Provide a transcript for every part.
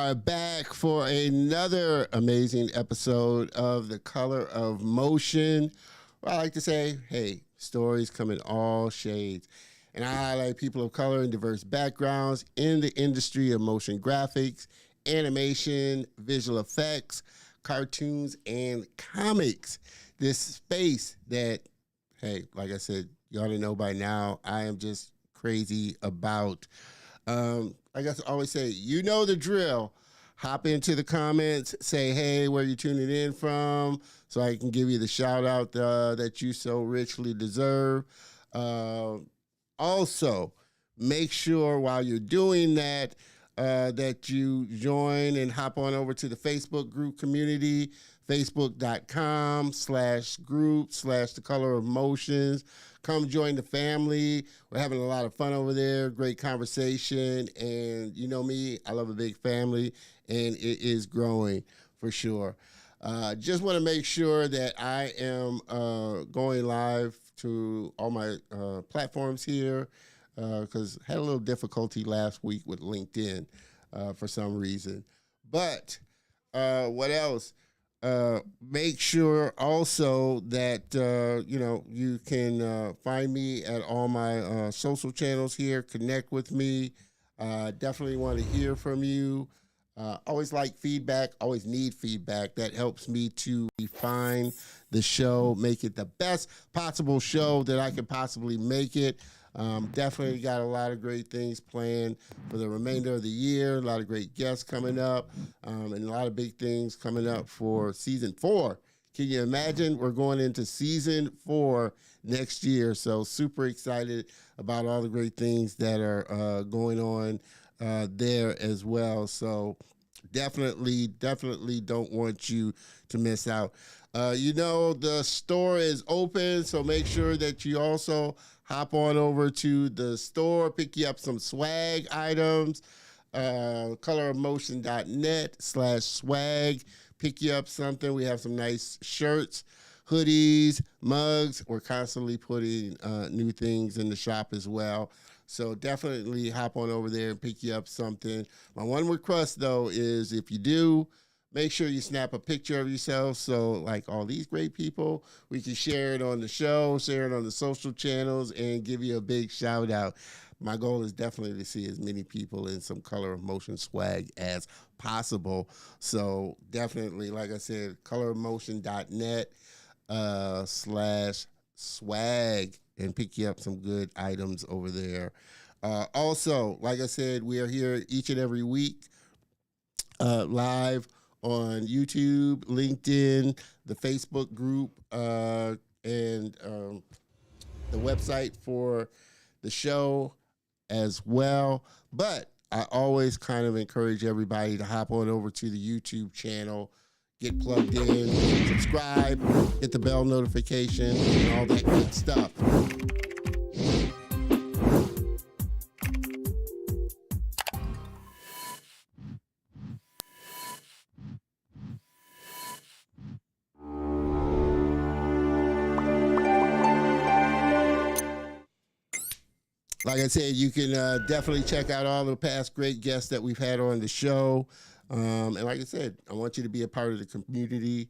are back for another amazing episode of The Color of Motion. Where I like to say, hey, stories come in all shades. And I highlight people of color and diverse backgrounds in the industry of motion graphics, animation, visual effects, cartoons, and comics. This space that, hey, like I said, you ought to know by now, I am just crazy about. I guess I always say, you know the drill. Hop into the comments, say, hey, where you tuning in from, so I can give you the shout out that you so richly deserve. Also, make sure while you're doing that, that you join and hop on over to the Facebook group community, facebook.com/group/The Color of Motions. Come join the family. We're having a lot of fun over there, great conversation. And you know me, I love a big family, and it is growing for sure. Just want to make sure that I am going live to all my platforms here, because I had a little difficulty last week with LinkedIn for some reason. But what else? Make sure also that, you can find me at all my social channels here. Connect with me. Definitely want to hear from you. Always like feedback, always need feedback. That helps me to refine the show, make it the best possible show that I can possibly make it. Definitely got a lot of great things planned for the remainder of the year, a lot of great guests coming up, and a lot of big things coming up for season 4. Can you imagine? We're going into season 4 next year, so super excited about all the great things that are going on there as well. So definitely don't want you to miss out. The store is open, so make sure that you also hop on over to the store, pick you up some swag items, colorofmotion.net/swag. Pick you up something. We have some nice shirts, hoodies, mugs. We're constantly putting new things in the shop as well. So definitely hop on over there and pick you up something. My one request, though, is if you do, make sure you snap a picture of yourself, so like all these great people, we can share it on the show, share it on the social channels, and give you a big shout out. My goal is definitely to see as many people in some Color of Motion swag as possible. So definitely, like I said, colorofmotion.net /swag, and pick you up some good items over there. Also, like I said, we are here each and every week live on YouTube, LinkedIn, the Facebook group, and the website for the show as well. But I always kind of encourage everybody to hop on over to the YouTube channel, get plugged in, subscribe, hit the bell notification, and all that good stuff. Like I said, you can definitely check out all the past great guests that we've had on the show. And like I said, I want you to be a part of the community.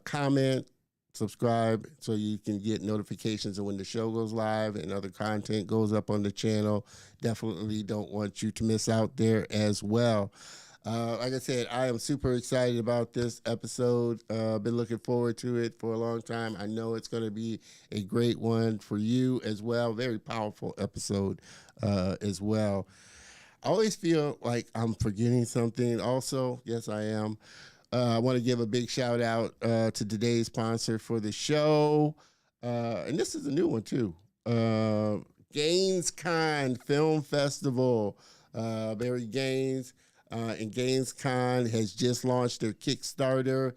Comment, subscribe, so you can get notifications of when the show goes live and other content goes up on the channel. Definitely don't want you to miss out there as well. Like I said, I am super excited about this episode. Been looking forward to it for a long time. I know it's going to be a great one for you as well. Very powerful episode as well. I always feel like I'm forgetting something. Also, yes, I am. I want to give a big shout out to today's sponsor for the show. And this is a new one, too. GainsCon Film Festival. Barry Gaines and GainsCon has just launched their Kickstarter.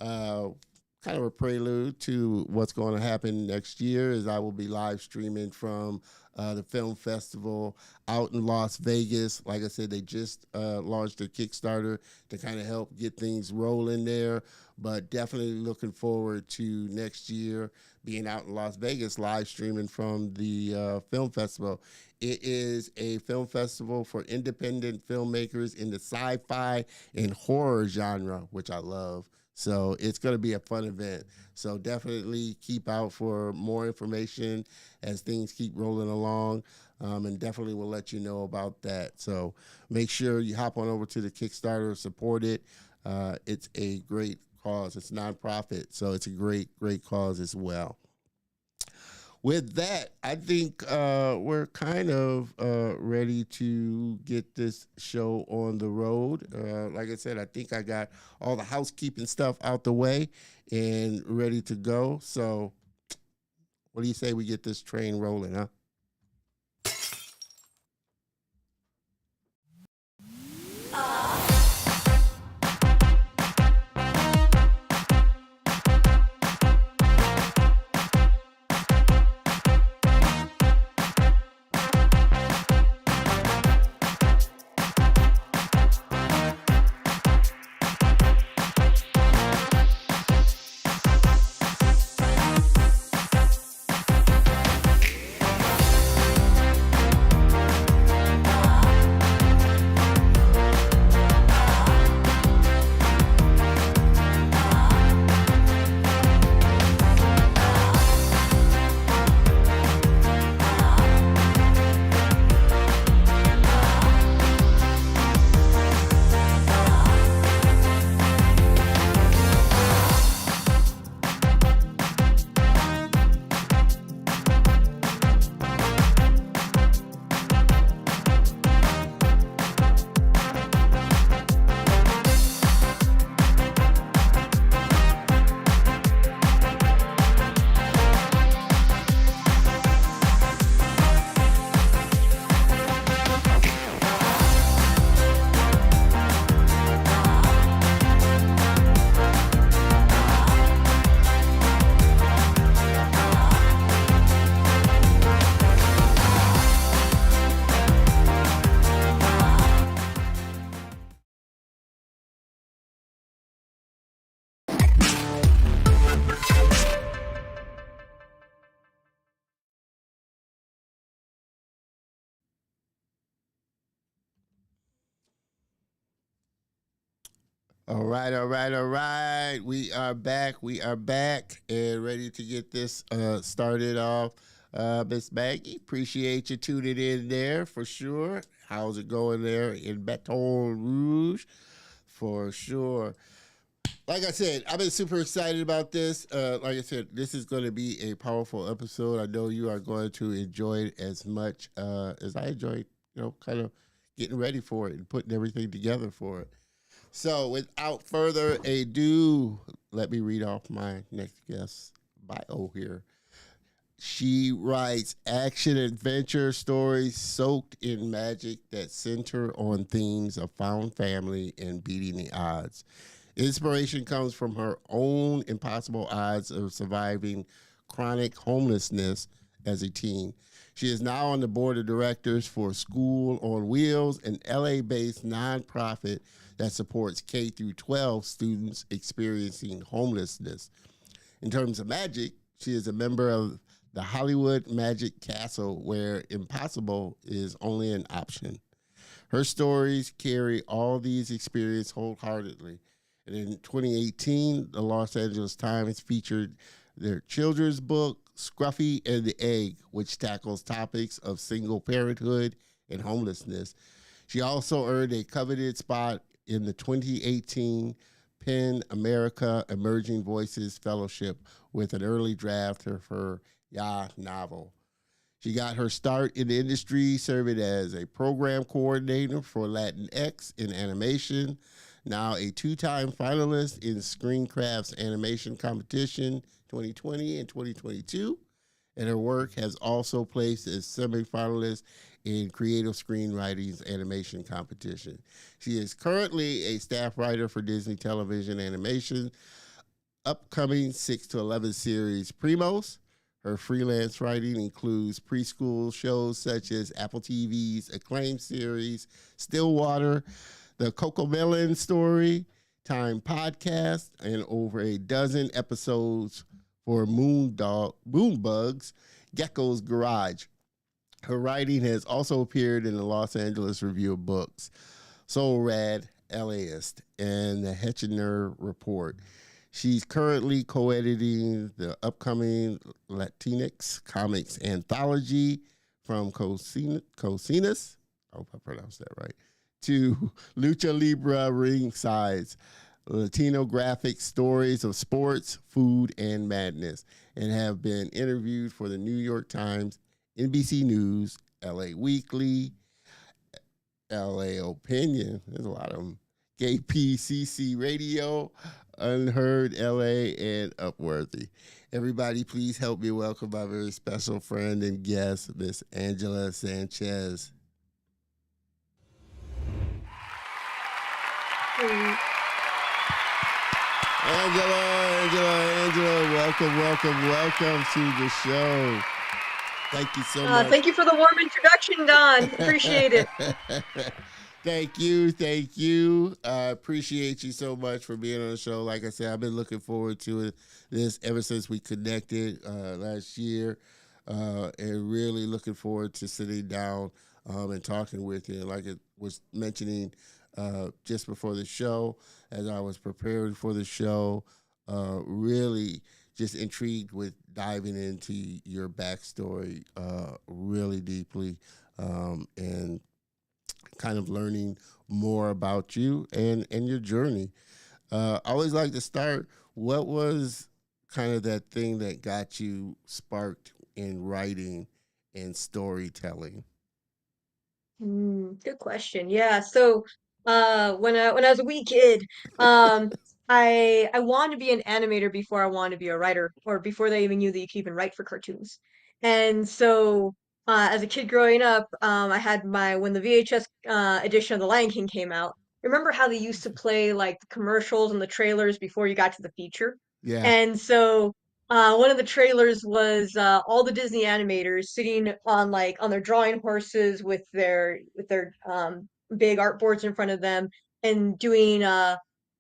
Kind of a prelude to what's going to happen next year, as I will be live streaming from the film festival out in Las Vegas. Like I said, they just launched their Kickstarter to kind of help get things rolling there. But definitely looking forward to next year being out in Las Vegas, live streaming from the film festival. It is a film festival for independent filmmakers in the sci-fi and horror genre, which I love. So it's going to be a fun event. So definitely keep out for more information as things keep rolling along. And definitely we'll let you know about that. So make sure you hop on over to the Kickstarter, support it. It's a great cause. It's nonprofit, so it's a great cause as well. With that, I think we're kind of ready to get this show on the road. Like I said, I think I got all the housekeeping stuff out the way and ready to go. So what do you say we get this train rolling, huh? All right, all right, all right. We are back. We are back and ready to get this started off. Miss Maggie, appreciate you tuning in there for sure. How's it going there in Baton Rouge? For sure. Like I said, I've been super excited about this. Like I said, this is going to be a powerful episode. I know you are going to enjoy it as much as I enjoyed, kind of getting ready for it and putting everything together for it. So without further ado, let me read off my next guest's bio here. She writes action-adventure stories soaked in magic that center on themes of found family and beating the odds. Inspiration comes from her own impossible odds of surviving chronic homelessness as a teen. She is now on the board of directors for School on Wheels, an LA-based nonprofit that supports K through 12 students experiencing homelessness. In terms of magic, she is a member of the Hollywood Magic Castle, where impossible is only an option. Her stories carry all these experiences wholeheartedly. And in 2018, the Los Angeles Times featured their children's book, Scruffy and the Egg, which tackles topics of single-parenthood and homelessness. She also earned a coveted spot in the 2018 PEN America Emerging Voices Fellowship with an early draft of her Ya novel. She got her start in the industry serving as a program coordinator for Latinx in animation, now a two-time finalist in Screencraft's animation competition 2020 and 2022, and her work has also placed as semi-finalist in Creative Screenwriting's animation competition. She is currently a staff writer for Disney Television Animation, upcoming 6 to 11 series Primos. Her freelance writing includes preschool shows such as Apple TV's acclaimed series Stillwater, The Cocomelon Story, Time Podcast, and over a dozen episodes for Moonbugs, Gecko's Garage. Her writing has also appeared in the Los Angeles Review of Books, Soul Rad, LAist, and the Hechinger Report. She's currently co-editing the upcoming Latinx Comics Anthology from Cocinas, I hope I pronounced that right, to Lucha Libre Ringsides, Latino graphic stories of sports, food, and madness, and have been interviewed for the New York Times, NBC News, LA Weekly, LA Opinion. There's a lot of them. KPCC Radio, Unheard LA, and Upworthy. Everybody, please help me welcome my very special friend and guest, Miss Angela Sanchez. Angela, welcome to the show. Thank you so much. Thank you for the warm introduction, Don. Appreciate it. Thank you. I appreciate you so much for being on the show. Like I said, I've been looking forward to this ever since we connected last year, and really looking forward to sitting down and talking with you. Like I was mentioning just before the show, as I was preparing for the show, really just intrigued with diving into your backstory really deeply, and kind of learning more about you and your journey. I always like to start, what was kind of that thing that got you sparked in writing and storytelling? Good question. Yeah. So, when I was a wee kid, um, I wanted to be an animator before I wanted to be a writer, or before they even knew that you could even write for cartoons. And so, as a kid growing up, I had when the VHS edition of The Lion King came out. Remember how they used to play like the commercials and the trailers before you got to the feature? Yeah, And so, one of the trailers was all the Disney animators sitting on on their drawing horses with their big artboards in front of them and doing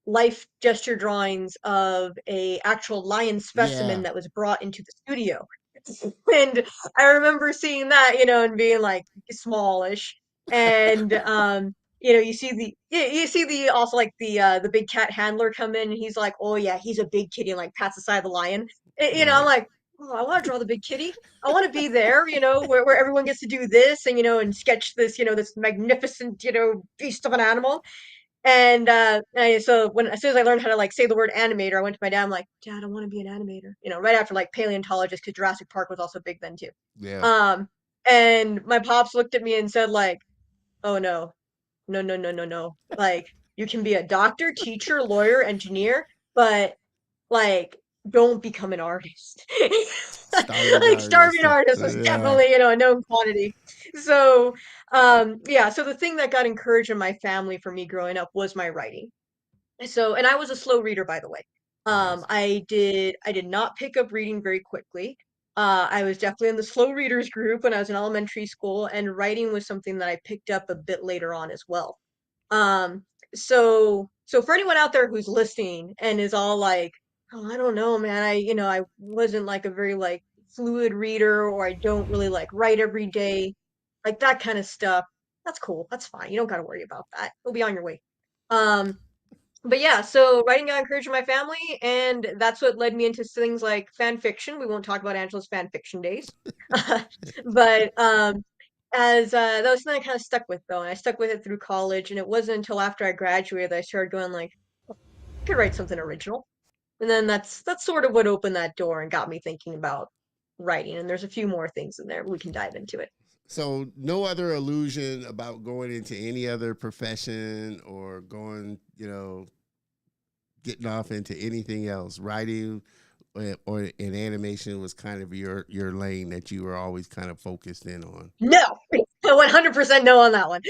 life gesture drawings of a actual lion yeah, specimen that was brought into the studio. And I remember seeing that, and being like smallish. And you see the also like the big cat handler come in, and he's like, "Oh yeah, he's a big kitty," and like pats aside the lion. I'm right. like, "Oh, I want to draw the big kitty. I want to be there, where everyone gets to do this and sketch this, this magnificent, beast of an animal." And so as soon as I learned how to like say the word animator, I went to my dad. I'm like, "Dad, I want to be an animator." Right after like paleontologist, because Jurassic Park was also big then too. Yeah. Um, and my pops looked at me and said like, "Oh no, no, no, no, no, no. Like you can be a doctor, teacher, lawyer, engineer, but like don't become an artist." Starving Like starving artist. artist was Yeah. definitely, a known quantity. So, yeah, so the thing that got encouraged in my family for me growing up was my writing. So, and I was a slow reader, by the way. Nice. I did not pick up reading very quickly. I was definitely in the slow readers group when I was in elementary school, and writing was something that I picked up a bit later on as well. Um, so for anyone out there who's listening and is all like, "Oh, I don't know, man. I wasn't like a very like fluid reader, or I don't really like write every day, like that kind of stuff." That's cool. That's fine. You don't got to worry about that. You'll be on your way. Um, but yeah, so writing got encouraged in my family, and that's what led me into things like fan fiction. We won't talk about Angela's fan fiction days. But as that was something I kind of stuck with though, and I stuck with it through college, and it wasn't until after I graduated that I started going like, "Oh, I could write something original." And then that's sort of what opened that door and got me thinking about writing, and there's a few more things in there. We can dive into it. So no other illusion about going into any other profession or going, getting off into anything else. Writing or in animation was kind of your lane that you were always kind of focused in on. No, 100% no on that one.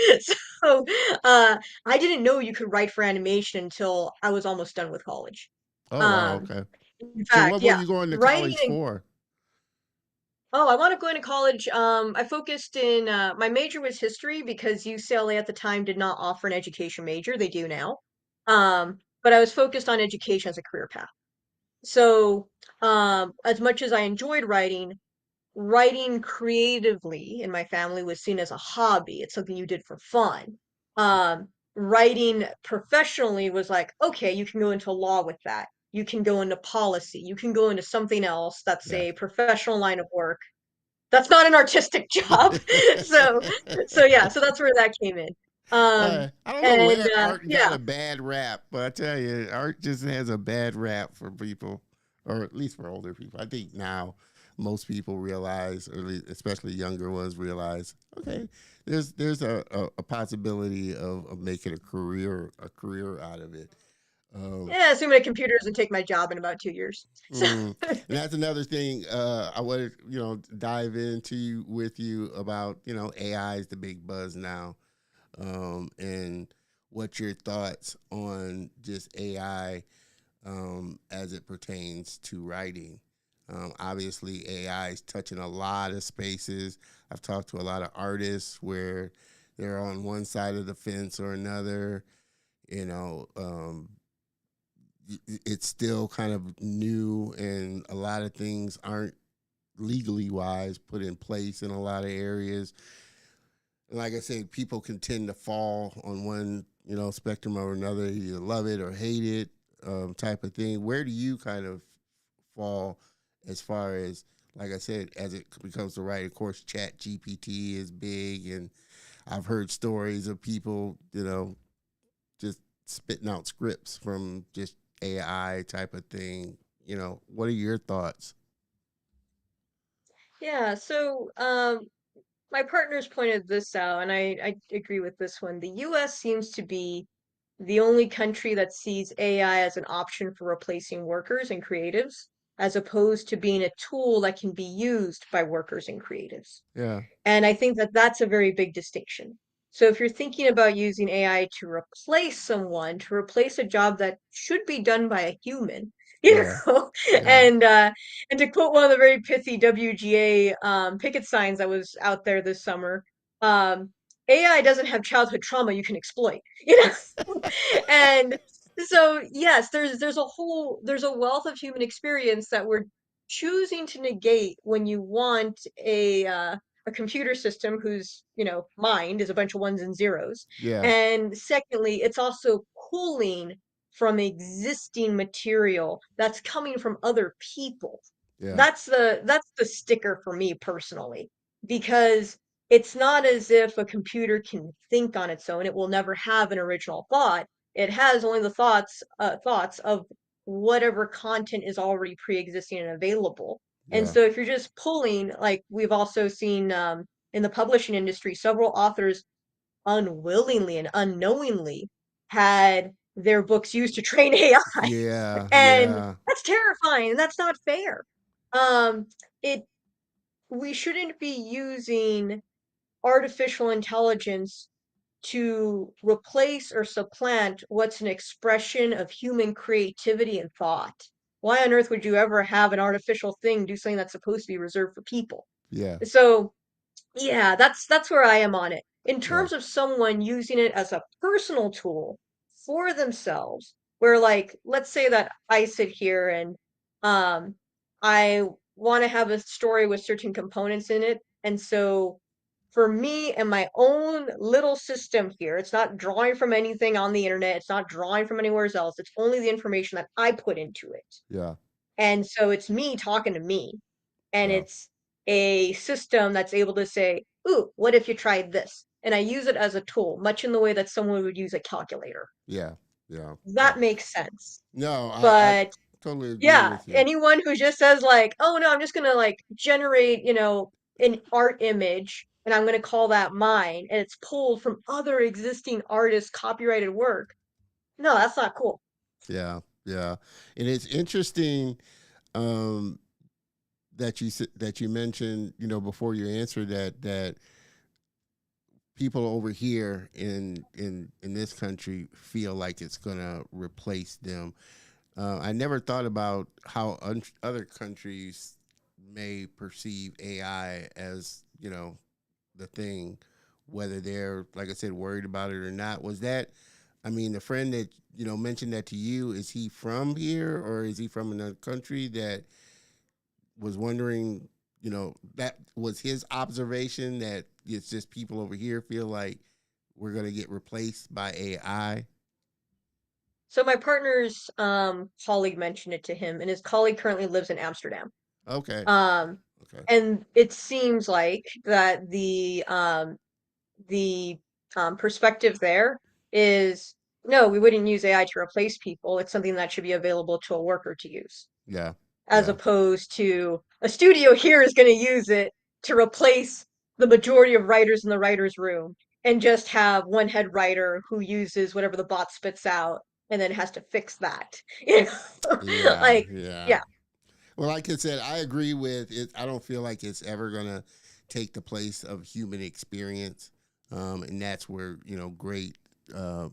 So, I didn't know you could write for animation until I was almost done with college. Oh wow, Um, okay. in So fact, what were yeah, you going to writing college and for? Oh, I want to go into college. I focused in my major was history because UCLA at the time did not offer an education major. They do now. But I was focused on education as a career path. So, as much as I enjoyed writing, writing creatively in my family was seen as a hobby. It's something you did for fun. Writing professionally was like, okay, you can go into law with that. You can go into policy. You can go into something else that's Yeah. a professional line of work. That's not an artistic job. So, yeah, so that's where that came in. I don't know And where art got yeah, a bad rap, but I tell you, art just has a bad rap for people, or at least for older people. I think now most people realize, or especially younger ones realize, okay, there's a possibility of making a career out of it. Um, yeah, assuming a computer doesn't take my job in about 2 years. So, and that's another thing I want to dive into with you about. AI is the big buzz now, and what your thoughts on just AI as it pertains to writing. Obviously, AI is touching a lot of spaces. I've talked to a lot of artists where they're on one side of the fence or another. You know, it's still kind of new, and a lot of things aren't legally wise put in place in a lot of areas. Like I said, people can tend to fall on one, spectrum or another. You love it or hate it, type of thing. Where do you kind of fall as far as, like I said, as it becomes the right? Of course, Chat GPT is big, and I've heard stories of people, just spitting out scripts from just AI type of thing. What are your thoughts? yeah, so my partner's pointed this out, and I agree with this one. The US seems to be the only country that sees AI as an option for replacing workers and creatives, as opposed to being a tool that can be used by workers and creatives. Yeah, And I think that that's a very big distinction. So if you're thinking about using AI to replace someone, to replace a job that should be done by a human, you yeah, know, yeah, and to quote one of the very pithy WGA picket signs that was out there this summer, AI doesn't have childhood trauma you can exploit, you know? And so yes, there's a wealth of human experience that we're choosing to negate when you want a computer system whose mind is a bunch of ones and zeros, yeah, and secondly it's also pulling from existing material that's coming from other people. yeah, That's the sticker for me personally, because it's not as if a computer can think on its own. It will never have an original thought. It has only the thoughts of whatever content is already pre-existing and available. And yeah, so if you're just pulling, like we've also seen in the publishing industry, several authors unwillingly and unknowingly had their books used to train AI. yeah, And yeah, that's terrifying and that's not fair. Um, it We shouldn't be using artificial intelligence to replace or supplant what's an expression of human creativity and thought. Why on earth would you ever have an artificial thing do something that's supposed to be reserved for people? yeah, So, yeah, that's where I am on it. In yeah, terms of someone using it as a personal tool for themselves, where like let's say that I sit here and um I want to have a story with certain components in it, and so for me and my own little system here, it's not drawing from anything on the internet, it's not drawing from anywhere else, it's only the information that I put into it. yeah, And so it's me talking to me, and yeah, it's a system that's able to say, "Ooh, what if you tried this?" And I use it as a tool, much in the way that someone would use a calculator. yeah, yeah, yeah. That makes sense. No, I But totally agree yeah, with you. anyone who just says like, "Oh no, I'm just gonna like generate, an art image and I'm gonna call that mine," and it's pulled from other existing artists' copyrighted work. No, that's not cool. Yeah, yeah, and it's interesting um, that you mentioned, before you answer that people over here in this country feel like it's gonna replace them. I never thought about how other countries may perceive AI as, the thing, whether they're, like I said, worried about it or not. Was that, I mean, the friend that, mentioned that to you, is he from here or is he from another country that was wondering, that was his observation that it's just people over here feel like we're going to get replaced by AI? So my partner's colleague mentioned it to him, and his colleague currently lives in Amsterdam. Okay. Um, Okay. and it seems like that the perspective there is no, we wouldn't use AI to replace people. It's something that should be available to a worker to use, Yeah. as Yeah. opposed to a studio here is going to use it to replace the majority of writers in the writer's room and just have one head writer who uses whatever the bot spits out and then has to fix that. You know, Yeah. like Yeah. yeah, Well, like I said, I agree with it. I don't feel like it's ever gonna take the place of human experience, and that's where great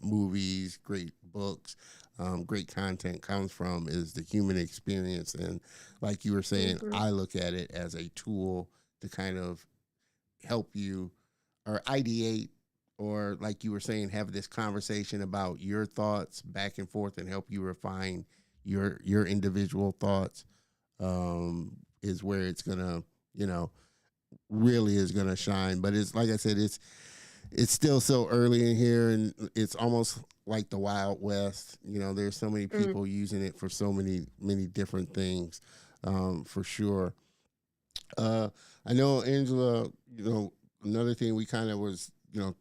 movies, great books, great content comes from is the human experience. And like you were saying, hmm I look at it as a tool to kind of help you or ideate, or like you were saying, have this conversation about your thoughts back and forth and help you refine your individual thoughts, is where it's gonna, you know, really is gonna shine. But it's like I said, it's still so early in here, and it's almost like the Wild West. There's so many mm, people using it for so many different things, for sure. Uh, I know Angela. Another thing we kind of was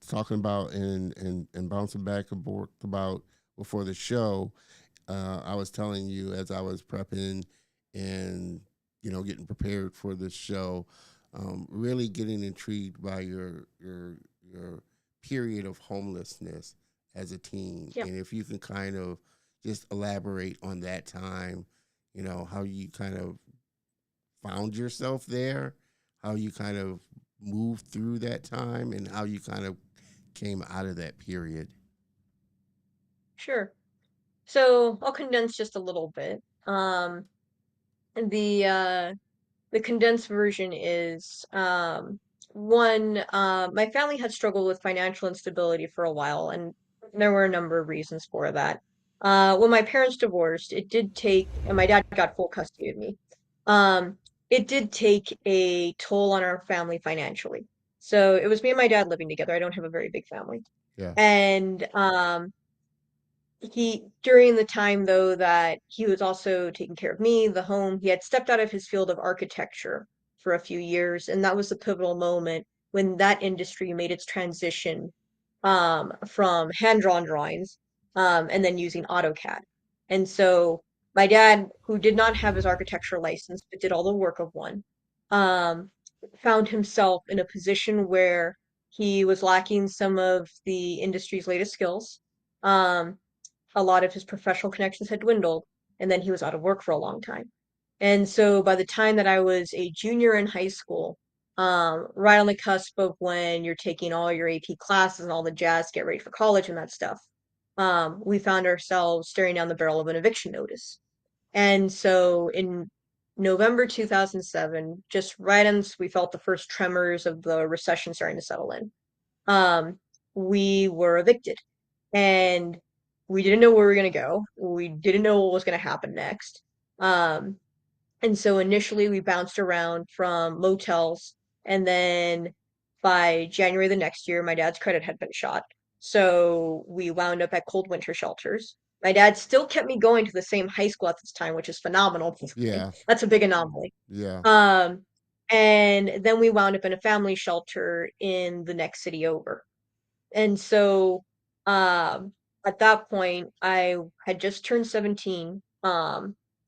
talking about and bouncing back and forth about before the show. I was telling you as I was prepping and getting prepared for the show, really getting intrigued by your period of homelessness as a teen, yeah, and if you can kind of just elaborate on that time, how you kind of found yourself there, how you kind of moved through that time, and how you kind of came out of that period. sure. So I'll condense just a little bit. The uh, the condensed version is one, my family had struggled with financial instability for a while, and there were a number of reasons for that. When my parents divorced, it did take, and my dad got full custody of me. Um, it did take a toll on our family financially. So it was me and my dad living together. I don't have a very big family. Yeah. And he during the time though that he was also taking care of me, the home, he had stepped out of his field of architecture for a few years, and that was the pivotal moment when that industry made its transition from hand-drawn drawings and then using AutoCAD. And so my dad, who did not have his architecture license but did all the work of one, um, found himself in a position where he was lacking some of the industry's latest skills. Um, a lot of his professional connections had dwindled, and then he was out of work for a long time. And so by the time that I was a junior in high school, right on the cusp of when you're taking all your AP classes and all the jazz, get ready for college and that stuff, we found ourselves staring down the barrel of an eviction notice. And so in November 2007, just right as we felt the first tremors of the recession starting to settle in, um, we were evicted and we didn't know where we were going to go. We didn't know what was going to happen next. Um, and so initially we bounced around from motels, and then by January the next year, my dad's credit had been shot. So we wound up at cold winter shelters. My dad still kept me going to the same high school at this time, which is phenomenal. Yeah. That's a big anomaly. Yeah. Um, and then we wound up in a family shelter in the next city over. And so um at that point I had just turned 17.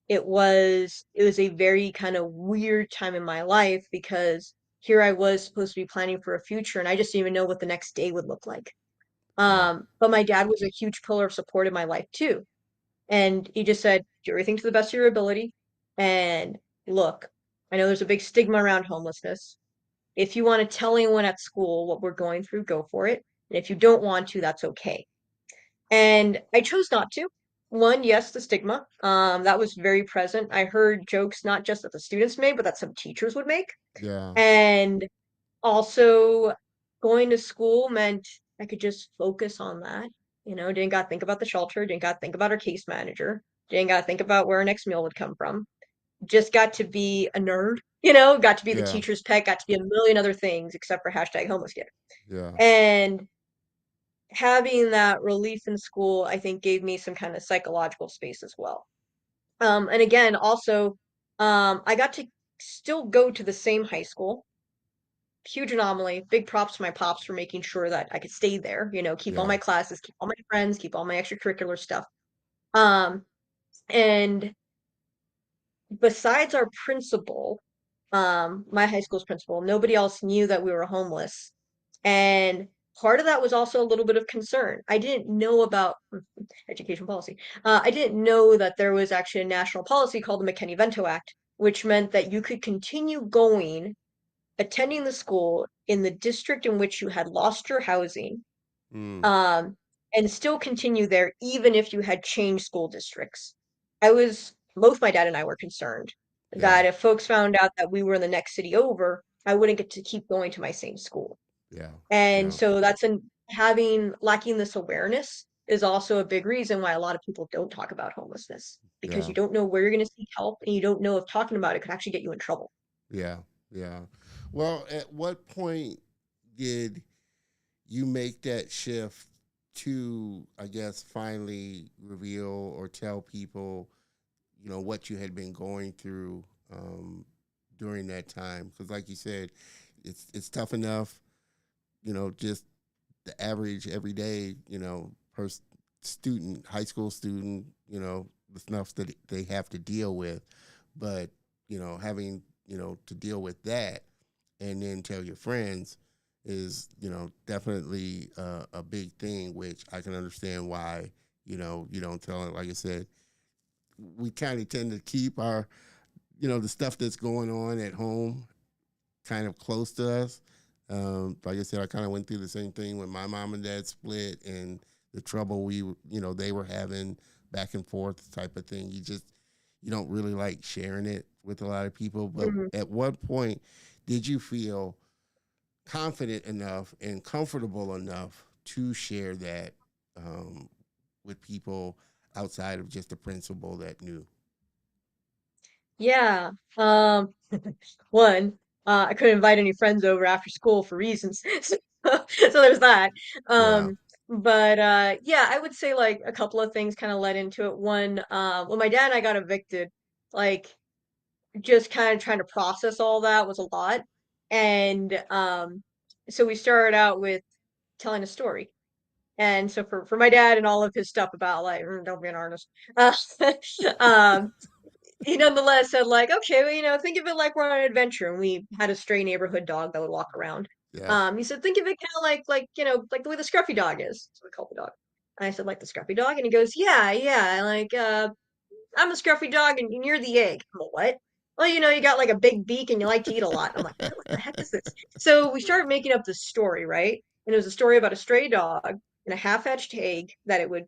It was a very kind of weird time in my life because here I was supposed to be planning for a future and I just didn't even know what the next day would look like. Yeah. But my dad was a huge pillar of support in my life too. And he just said, do everything to the best of your ability. And look, I know there's a big stigma around homelessness. If you want to tell anyone at school what we're going through, go for it. And if you don't want to, that's okay. And I chose not to. One, yes, the stigma. That was very present. I heard jokes not just that the students made, but that some teachers would make. Yeah, And also, going to school meant I could just focus on that. Didn't got to think about the shelter, didn't got to think about our case manager, didn't got to think about where our next meal would come from. Just got to be a nerd, got to be the yeah, teacher's pet, got to be a million other things except for hashtag homeless kid. yeah, And having that relief in school, I think, gave me some kind of psychological space as well. And again, also, I got to still go to the same high school. Huge anomaly. Big props to my pops for making sure that I could stay there, keep all yeah. my classes, keep all my friends, keep all my extracurricular stuff. Um, and besides our principal, my high school's principal, nobody else knew that we were homeless. And part of that was also a little bit of concern. I didn't know about education policy. I didn't know that there was actually a national policy called the McKinney-Vento Act, which meant that you could continue attending the school in the district in which you had lost your housing, Mm, um, and still continue there even if you had changed school districts. Both my dad and I were concerned yeah, that if folks found out that we were in the next city over, I wouldn't get to keep going to my same school. yeah, And yeah, so lacking this awareness is also a big reason why a lot of people don't talk about homelessness because yeah, you don't know where you're going to seek help and you don't know if talking about it could actually get you in trouble. yeah, yeah. Well, at what point did you make that shift to, I guess, finally reveal or tell people, what you had been going through during that time? Because, like you said, it's tough enough, just the average everyday, student, high school student, the stuff that they have to deal with, but having to deal with that and then tell your friends is definitely a big thing, which I can understand why you don't tell it. Like I said, we kind of tend to keep our the stuff that's going on at home kind of close to us. Like I said, I kind of went through the same thing when my mom and dad split and the trouble they were having back and forth type of thing. You don't really like sharing it with a lot of people. But Mhm. at what point did you feel confident enough and comfortable enough to share that um, with people outside of just the principal that knew? Yeah. Um, one, I couldn't invite any friends over after school for reasons. So there's that. Yeah, But yeah, I would say like a couple of things kind of led into it. One, when my dad and I got evicted, like just kind of trying to process all that was a lot. And so we started out with telling a story. And so for my dad and all of his stuff about like don't be an artist, uh, um, he nonetheless said like, okay, well, think of it like we're on an adventure, and we had a stray neighborhood dog that would walk around. yeah, He said, think of it kind of like the way the Scruffy dog is. That's what we call the dog. And I said, like the Scruffy dog, and he goes, yeah, yeah, like I'm a Scruffy dog, and you're the egg. I'm like, what? Well, you got like a big beak, and you like to eat a lot. I'm like, what the heck is this? So we started making up this story, right? And it was a story about a stray dog and a half-hatched egg that it would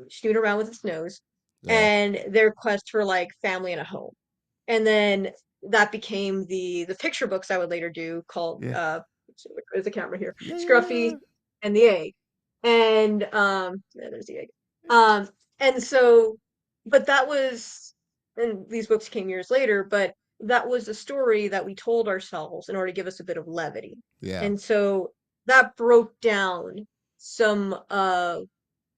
snoot around with its nose, yeah, and their quest for like family and a home. And then that became the picture books I would later do called yeah, where's the camera here? yeah, yeah, Scruffy and the Egg. And yeah, there's the egg. Um and so but that was and these books came years later, but that was a story that we told ourselves in order to give us a bit of levity. yeah, And so that broke down some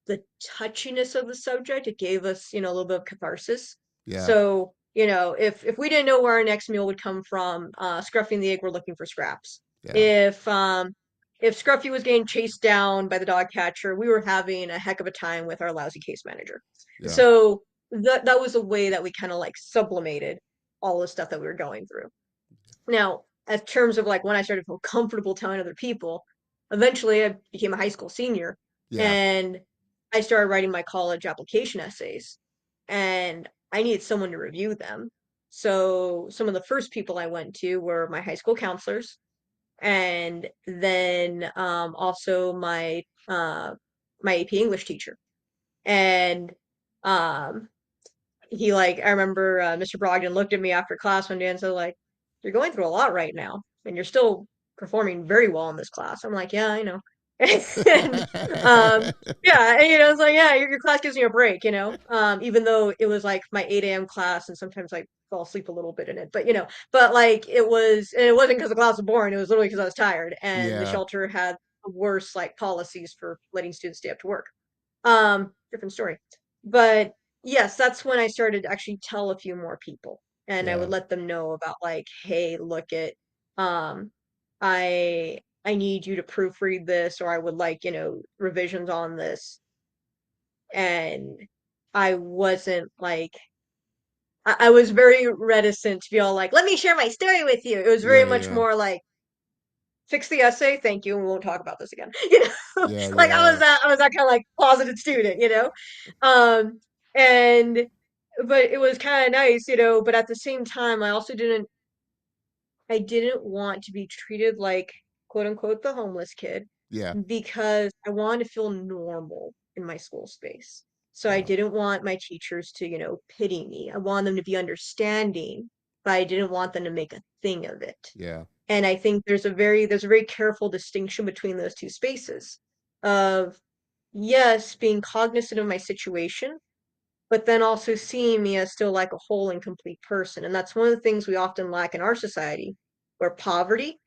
the touchiness of the subject. It gave us, a little bit of catharsis. yeah, So, if we didn't know where our next meal would come from, Scruffy and the Egg were looking for scraps. yeah, If Scruffy was getting chased down by the dog catcher, we were having a heck of a time with our lousy case manager. yeah, So that was a way that we kind of like sublimated all the stuff that we were going through. Now, as terms of like when I started to feel comfortable telling other people, eventually I became a high school senior yeah, and I started writing my college application essays and I needed someone to review them. So some of the first people I went to were my high school counselors and then also my AP English teacher. And Um, he like I remember Mr. Brogdon looked at me after class one day and said like, "You're going through a lot right now, and you're still performing very well in this class." I'm like, "Yeah, I know." And yeah, and, it's like, yeah, your class gives me a break, even though it was like my 8 a.m. class, and sometimes I fall asleep a little bit in it, but but like and it wasn't because the class was boring, it was literally because I was tired, and the Yeah, shelter had worse like policies for letting students stay up to work. Different story. But yes, that's when I started to actually tell a few more people. And I would yeah, let them know about like, hey, look at um I need you to proofread this, or I would like, revisions on this. And I wasn't like I was very reticent to be all like, let me share my story with you. It was very yeah, much yeah, more like fix the essay, thank you, and we won't talk about this again. yeah, Like yeah, I was that kind of like closeted student. Um, and but it was kind of nice. But at the same time, I didn't want to be treated like quote unquote the homeless kid yeah, because I wanted to feel normal in my school space. So I yeah, didn't want my teachers to, pity me. I wanted them to be understanding, but I didn't want them to make a thing of it. yeah, And I think there's a very careful distinction between those two spaces of yes, being cognizant of my situation, but then also seeing me as still like a whole and complete person. And that's one of the things we often lack in our society, where poverty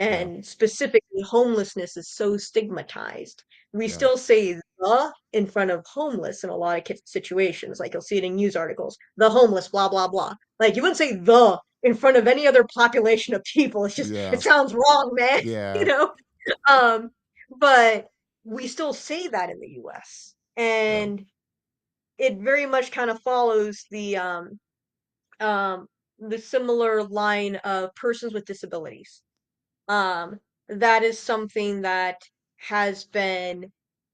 yeah, and specifically homelessness is so stigmatized. We yeah, still say the in front of homeless in a lot of situations. Like you'll see it in news articles, the homeless, blah, blah, blah. Like you wouldn't say the in front of any other population of people. It's just, it yeah, sounds wrong, man. you yeah, know? Um, but we still say that in the US. yeah, And it very much kind of follows um the similar line of persons with disabilities. Um, that is something that has been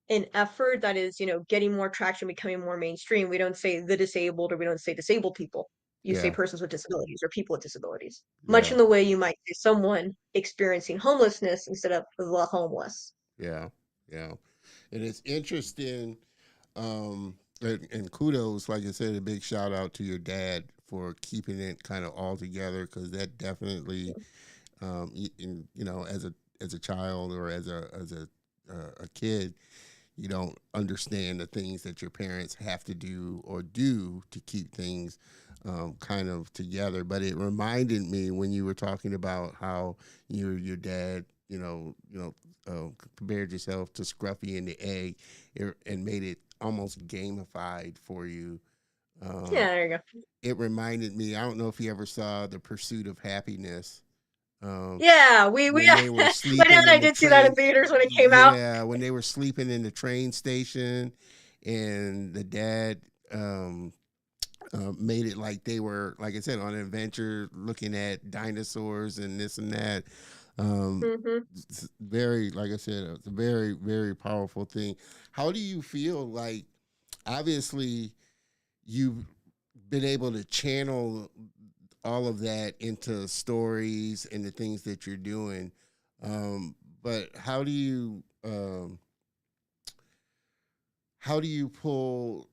an effort that is, getting more traction, becoming more mainstream. We don't say the disabled or we don't say disabled people. You say yeah, persons with disabilities or people with disabilities, much yeah, in the way you might say someone experiencing homelessness instead of the homeless. yeah, yeah. And it's interesting. And kudos, like I said, a big shout out to your dad for keeping it kind of all together because that definitely, as a child or as a kid, you don't understand the things that your parents have to do or do to keep things kind of together. But it reminded me when you were talking about how your dad, compared yourself to Scruffy and the egg, and made it almost gamified for you. Yeah, Um, there you go. it reminded me. I don't know if you ever saw The Pursuit of Happiness. Yeah, we When they were my dad sleeping and I in the did see that in train. theaters when it came out. Yeah, when they were sleeping in the train station, and the dad made it like they were, like I said, on an adventure, looking at dinosaurs and this and that. Um, Hmm. it's very, like I said, it's a very, very powerful thing. How do you feel like? Obviously, you've been able to channel all of that into stories and the things that you're doing. But how do you pull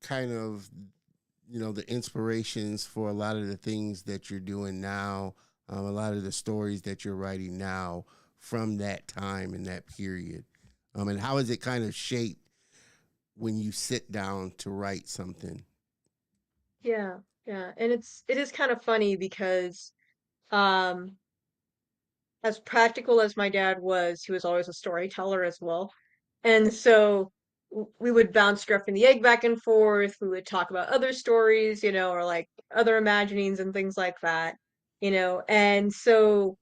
kind of the inspirations for a lot of the things that you're doing now, a lot of the stories that you're writing now from that time and that period, and how is it kind of shaped when you sit down to write something? Yeah, yeah. And it is kind of funny because um as practical as my dad was, he was always a storyteller as well. And so we would bounce Scruff and the Egg back and forth. We would talk about other stories, or like other imaginings and things like that. And so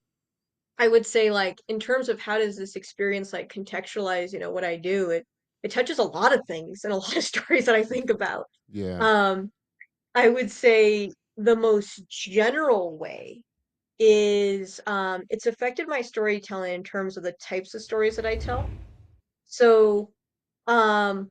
I would say like in terms of how does this experience like contextualize, what I do, it touches a lot of things and a lot of stories that I think about. Yeah, Um, I would say the most general way is it's affected my storytelling in terms of the types of stories that I tell. So, um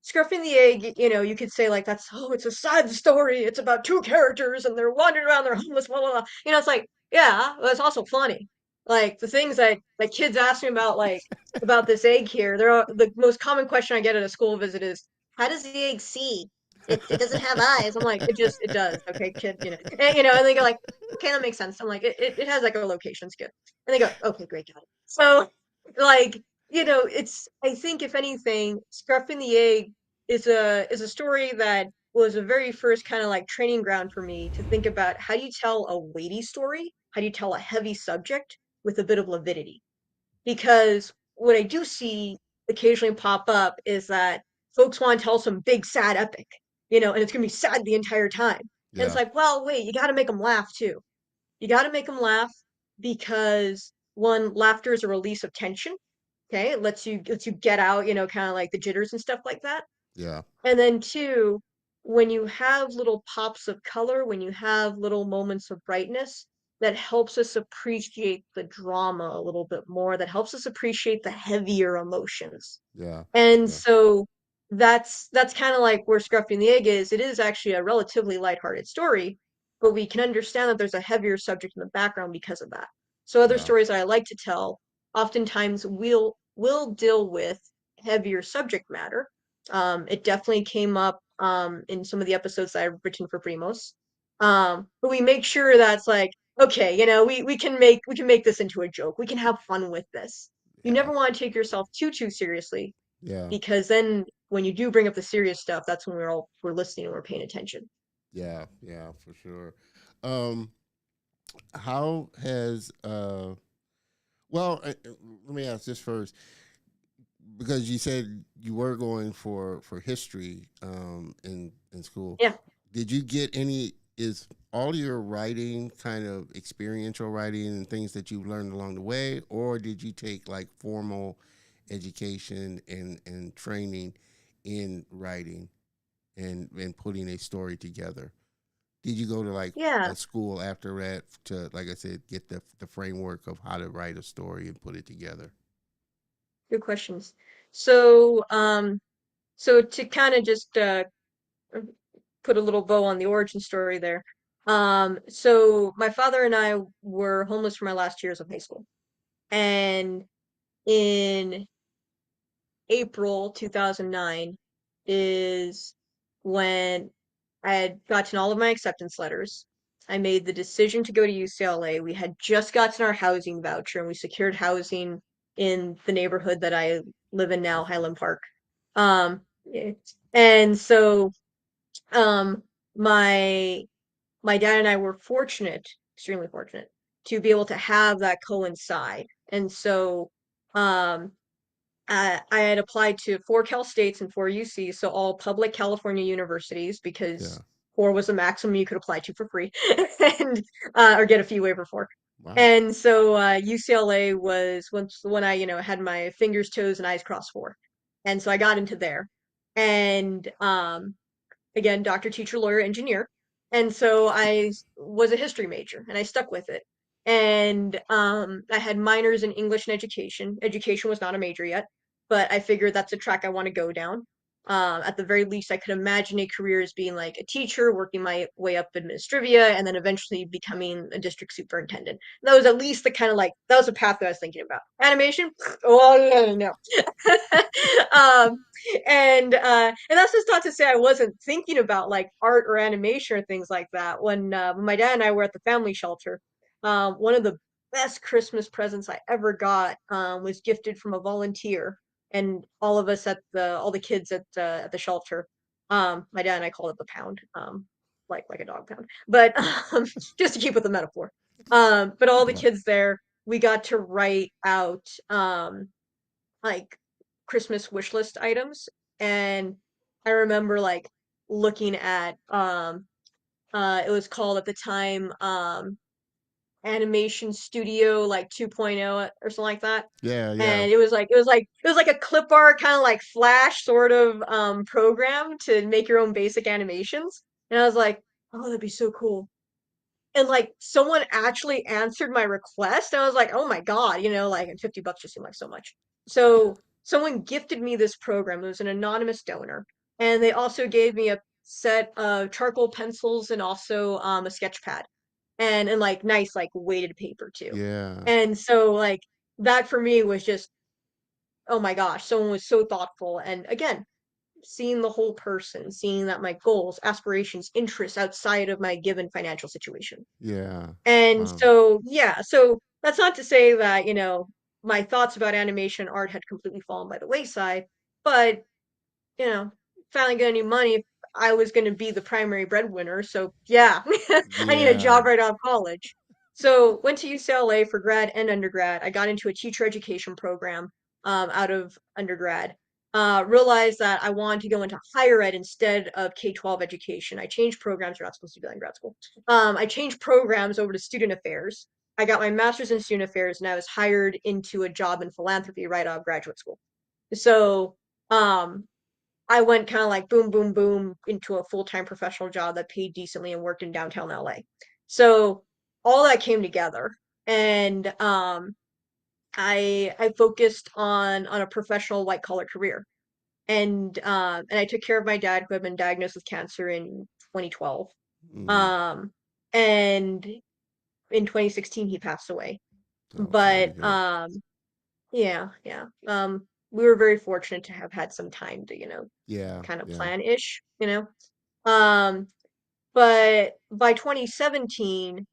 Scruffing the Egg, you could say like that's it's a sad story. It's about two characters and they're wandering around, they're homeless, blah blah blah. It's like, yeah, but it's also funny. Like the things that like kids ask me about like about this egg here, the most common question I get at a school visit is, how does the egg see? It doesn't have eyes. I'm like, it does. Okay, kid, and they go like, okay, that makes sense. I'm like, it has echolocation, skip. And they go, okay, great, got it. So like, it's, I think if anything, Scruffing the Egg is a story that was a very first kind of like training ground for me to think about how do you tell a weighty story? How do you tell a heavy subject with a bit of levity? Because what I do see occasionally pop up is that folks want to tell some big sad epic, and it's gonna be sad the entire time. And it's Yeah, like, well, wait, you got to make them laugh too. You got to make them laugh because one, laughter is a release of tension. Okay, it lets you get out, kind of like the jitters and stuff like that. yeah, And then two, when you have little pops of color, when you have little moments of brightness, that helps us appreciate the drama a little bit more, that helps us appreciate the heavier emotions. yeah, And yeah, so that's kind of like where Scruffy and the Egg is. It is actually a relatively lighthearted story, but we can understand that there's a heavier subject in the background because of that. So other yeah, stories that I like to tell oftentimes will deal with heavier subject matter. It definitely came up in some of the episodes that I've written for Primos. But we make sure that's like, okay, we can make this into a joke. We can have fun with this. You yeah, never want to take yourself too seriously, yeah, because then when you do bring up the serious stuff, that's when we're listening and we're paying attention. yeah, yeah, for sure. Um, how has well, let me ask this first because you said you were going for history in school. Yeah. Did you get any? Is all your writing kind of experiential writing and things that you've learned along the way, or did you take like formal education and training in writing and putting a story together? Did you go to like Yeah. a school after that to, like I said, get the framework of how to write a story and put it together? Good questions. So to kind of just put a little bow on the origin story there. So my father and I were homeless for my last years of high school. And in April 2009 is when I had gotten all of my acceptance letters. I made the decision to go to UCLA. We had just gotten our housing voucher and we secured housing in the neighborhood that I live in now, Okay. Highland Park. Yeah. And so um my my dad and I were fortunate, extremely fortunate, to be able to have that coincide. And so um I had applied to 4 Cal States and 4 UC, so all public California universities, Yeah. because 4 was the maximum you could apply to for free, and or get a fee waiver for. Wow. And so UCLA was when I had my fingers, toes, and eyes crossed for, and so I got into there, and again, doctor, teacher, lawyer, engineer. And so I was a history major and I stuck with it. And I had minors in English and education. Education was not a major yet, but I figured that's a track I want to go down. At the very least, I could imagine a career as being like a teacher, working my way up administrivia, and then eventually becoming a district superintendent. That was at least the kind of like, that was a path that I was thinking about. Animation? Oh, no. um, and that's just not to say I wasn't thinking about like art or animation or things like that. When my dad and I were at the family shelter, one of the best Christmas presents I ever got was gifted from a volunteer, and all of us all the kids at the shelter. My dad and I called it the pound, like a dog pound, but just to keep with the metaphor. But all the Yeah. kids there, we got to write out like Christmas wish list items, and I remember like looking at it was called at the time Animation Studio like 2.0 or something like that. Yeah. Yeah. And it was like a clip art kind of like Flash sort of program to make your own basic animations. And I was like, oh, that'd be so cool. And like someone actually answered my request, and I was like, oh my god, like, and $50 just seemed like so much. So someone gifted me this program. It was an anonymous donor, and they also gave me a set of charcoal pencils and also a sketch pad, and like nice like weighted paper too. Yeah. And so like that for me was just, oh my gosh, someone was so thoughtful. And again, seeing the whole person, seeing that my goals, aspirations, interests outside of my given financial situation. Yeah. And Wow. so, yeah, so that's not to say that, my thoughts about animation art had completely fallen by the wayside, but, you know, finally getting any money, I was going to be the primary breadwinner. So, yeah, I need a Yeah. job right out of college. So, went to UCLA for grad and undergrad. I got into a teacher education program out of undergrad. Realized that I wanted to go into higher ed instead of K-12 education. I changed programs. You're not supposed to do that in grad school. I changed programs over to student affairs. I got my master's in student affairs, and I was hired into a job in philanthropy right out of graduate school. So, um, I went kind of like boom, boom, boom into a full-time professional job that paid decently and worked in downtown LA. So all that came together, and I focused on a professional white collar career, and I took care of my dad who had been diagnosed with cancer in 2012, Mm. um, and in 2016 he passed away. Oh, sorry to But hear. yeah, yeah, we were very fortunate to have had some time to Yeah. kind of Yeah. plan-ish. Um, but by 2017,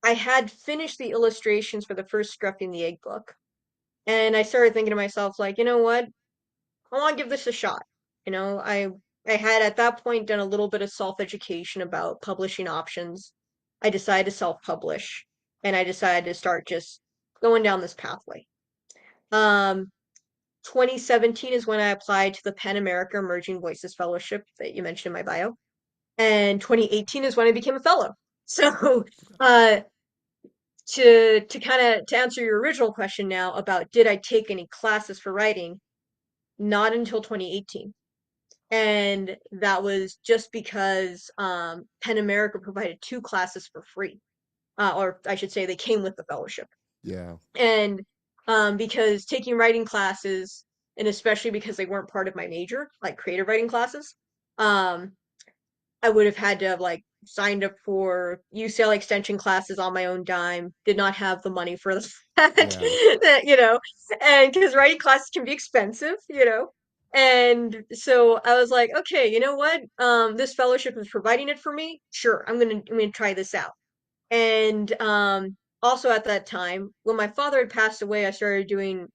I had finished the illustrations for the first Scruffy and the Egg book. And I started thinking to myself, like, you know what? I want to give this a shot. You know, I had at that point done a little bit of self-education about publishing options. I decided to self-publish, and I decided to start just going down this pathway. Um, 2017 is when I applied to the Pan America Emerging Voices Fellowship that you mentioned in my bio. And 2018 is when I became a fellow. So, uh, to kind of to answer your original question now about did I take any classes for writing? Not until 2018, and that was just because Penn America provided 2 classes for free, or I should say they came with the fellowship. Yeah. And because taking writing classes, and especially because they weren't part of my major, like creative writing classes, um, I would have had to have like signed up for UCLA extension classes on my own dime, did not have the money for that, Yeah. and because writing classes can be expensive. And so I was like, okay, you know what? This fellowship is providing it for me. Sure, I'm gonna try this out. And also at that time, when my father had passed away, I started doing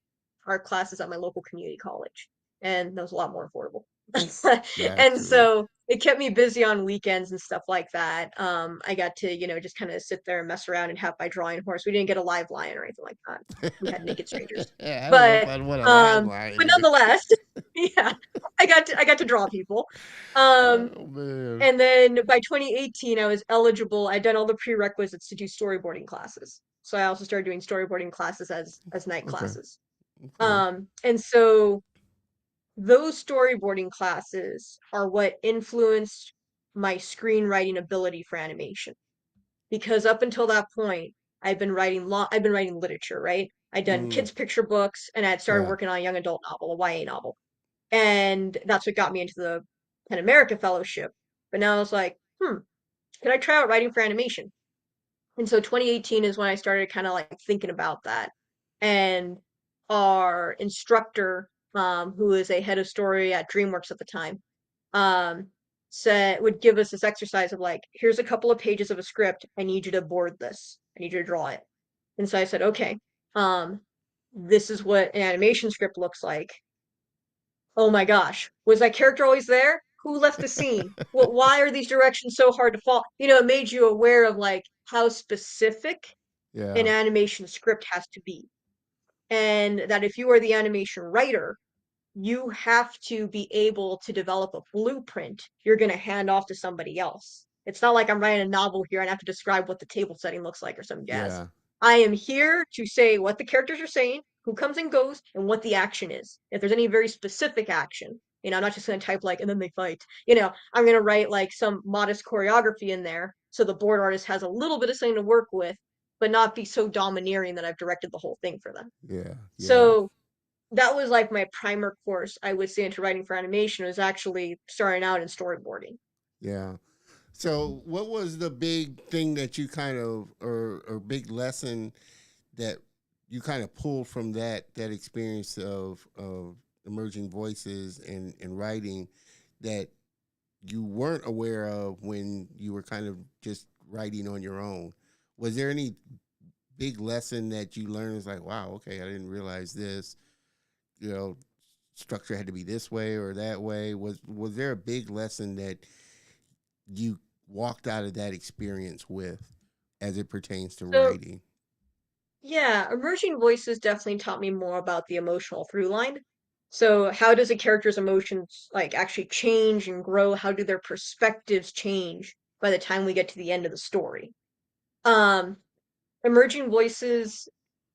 art classes at my local community college, and that was a lot more affordable. And Naturally. so it kept me busy on weekends and stuff like that. I got to, just kind of sit there and mess around and have my drawing horse. We didn't get a live lion or anything like that. We had naked strangers. I don't know if But I'd want a live um, wire but either. nonetheless, yeah, I got to draw people. Um, Oh man. and then by 2018, I was eligible. I'd done all the prerequisites to do storyboarding classes. So I also started doing storyboarding classes as night Okay. classes. Okay. And so those storyboarding classes are what influenced my screenwriting ability for animation. Because up until that point, I've been writing literature, right? I'd done Mm. kids' picture books, and I'd started Yeah. working on a young adult novel, a YA novel. And that's what got me into the Pen America Fellowship. But now I was like, could I try out writing for animation? And so 2018 is when I started kind of like thinking about that. And our instructor, who is a head of story at DreamWorks at the time, um, said would give us this exercise of like, here's a couple of pages of a script. I need you to board this. I need you to draw it. And so I said, okay, um, this is what an animation script looks like. Oh my gosh, was that character always there? Who left the scene? Well, why are these directions so hard to follow? It made you aware of like how specific an Yeah. animation script has to be. And that if you are the animation writer, you have to be able to develop a blueprint you're going to hand off to somebody else. It's not like I'm writing a novel here and I have to describe what the table setting looks like or some jazz. Yeah. I am here to say what the characters are saying, who comes and goes, and what the action is. If there's any very specific action, I'm not just going to type like, and then they fight. I'm going to write like some modest choreography in there so the board artist has a little bit of something to work with, but not be so domineering that I've directed the whole thing for them. Yeah. Yeah. So that was like my primer course, I would say, into writing for animation was actually starting out in storyboarding. Yeah. So, what was the big thing that you kind of, or big lesson that you kind of pulled from that experience of emerging voices in writing that you weren't aware of when you were kind of just writing on your own? Was there any big lesson that you learned? It's like, wow, okay, I didn't realize this. You know, structure had to be this way or that way. Was there a big lesson that you walked out of that experience with as it pertains to So writing? yeah, emerging voices definitely taught me more about the emotional through line. So how does a character's emotions like actually change and grow? How do their perspectives change by the time we get to the end of the story? Um, Emerging voices,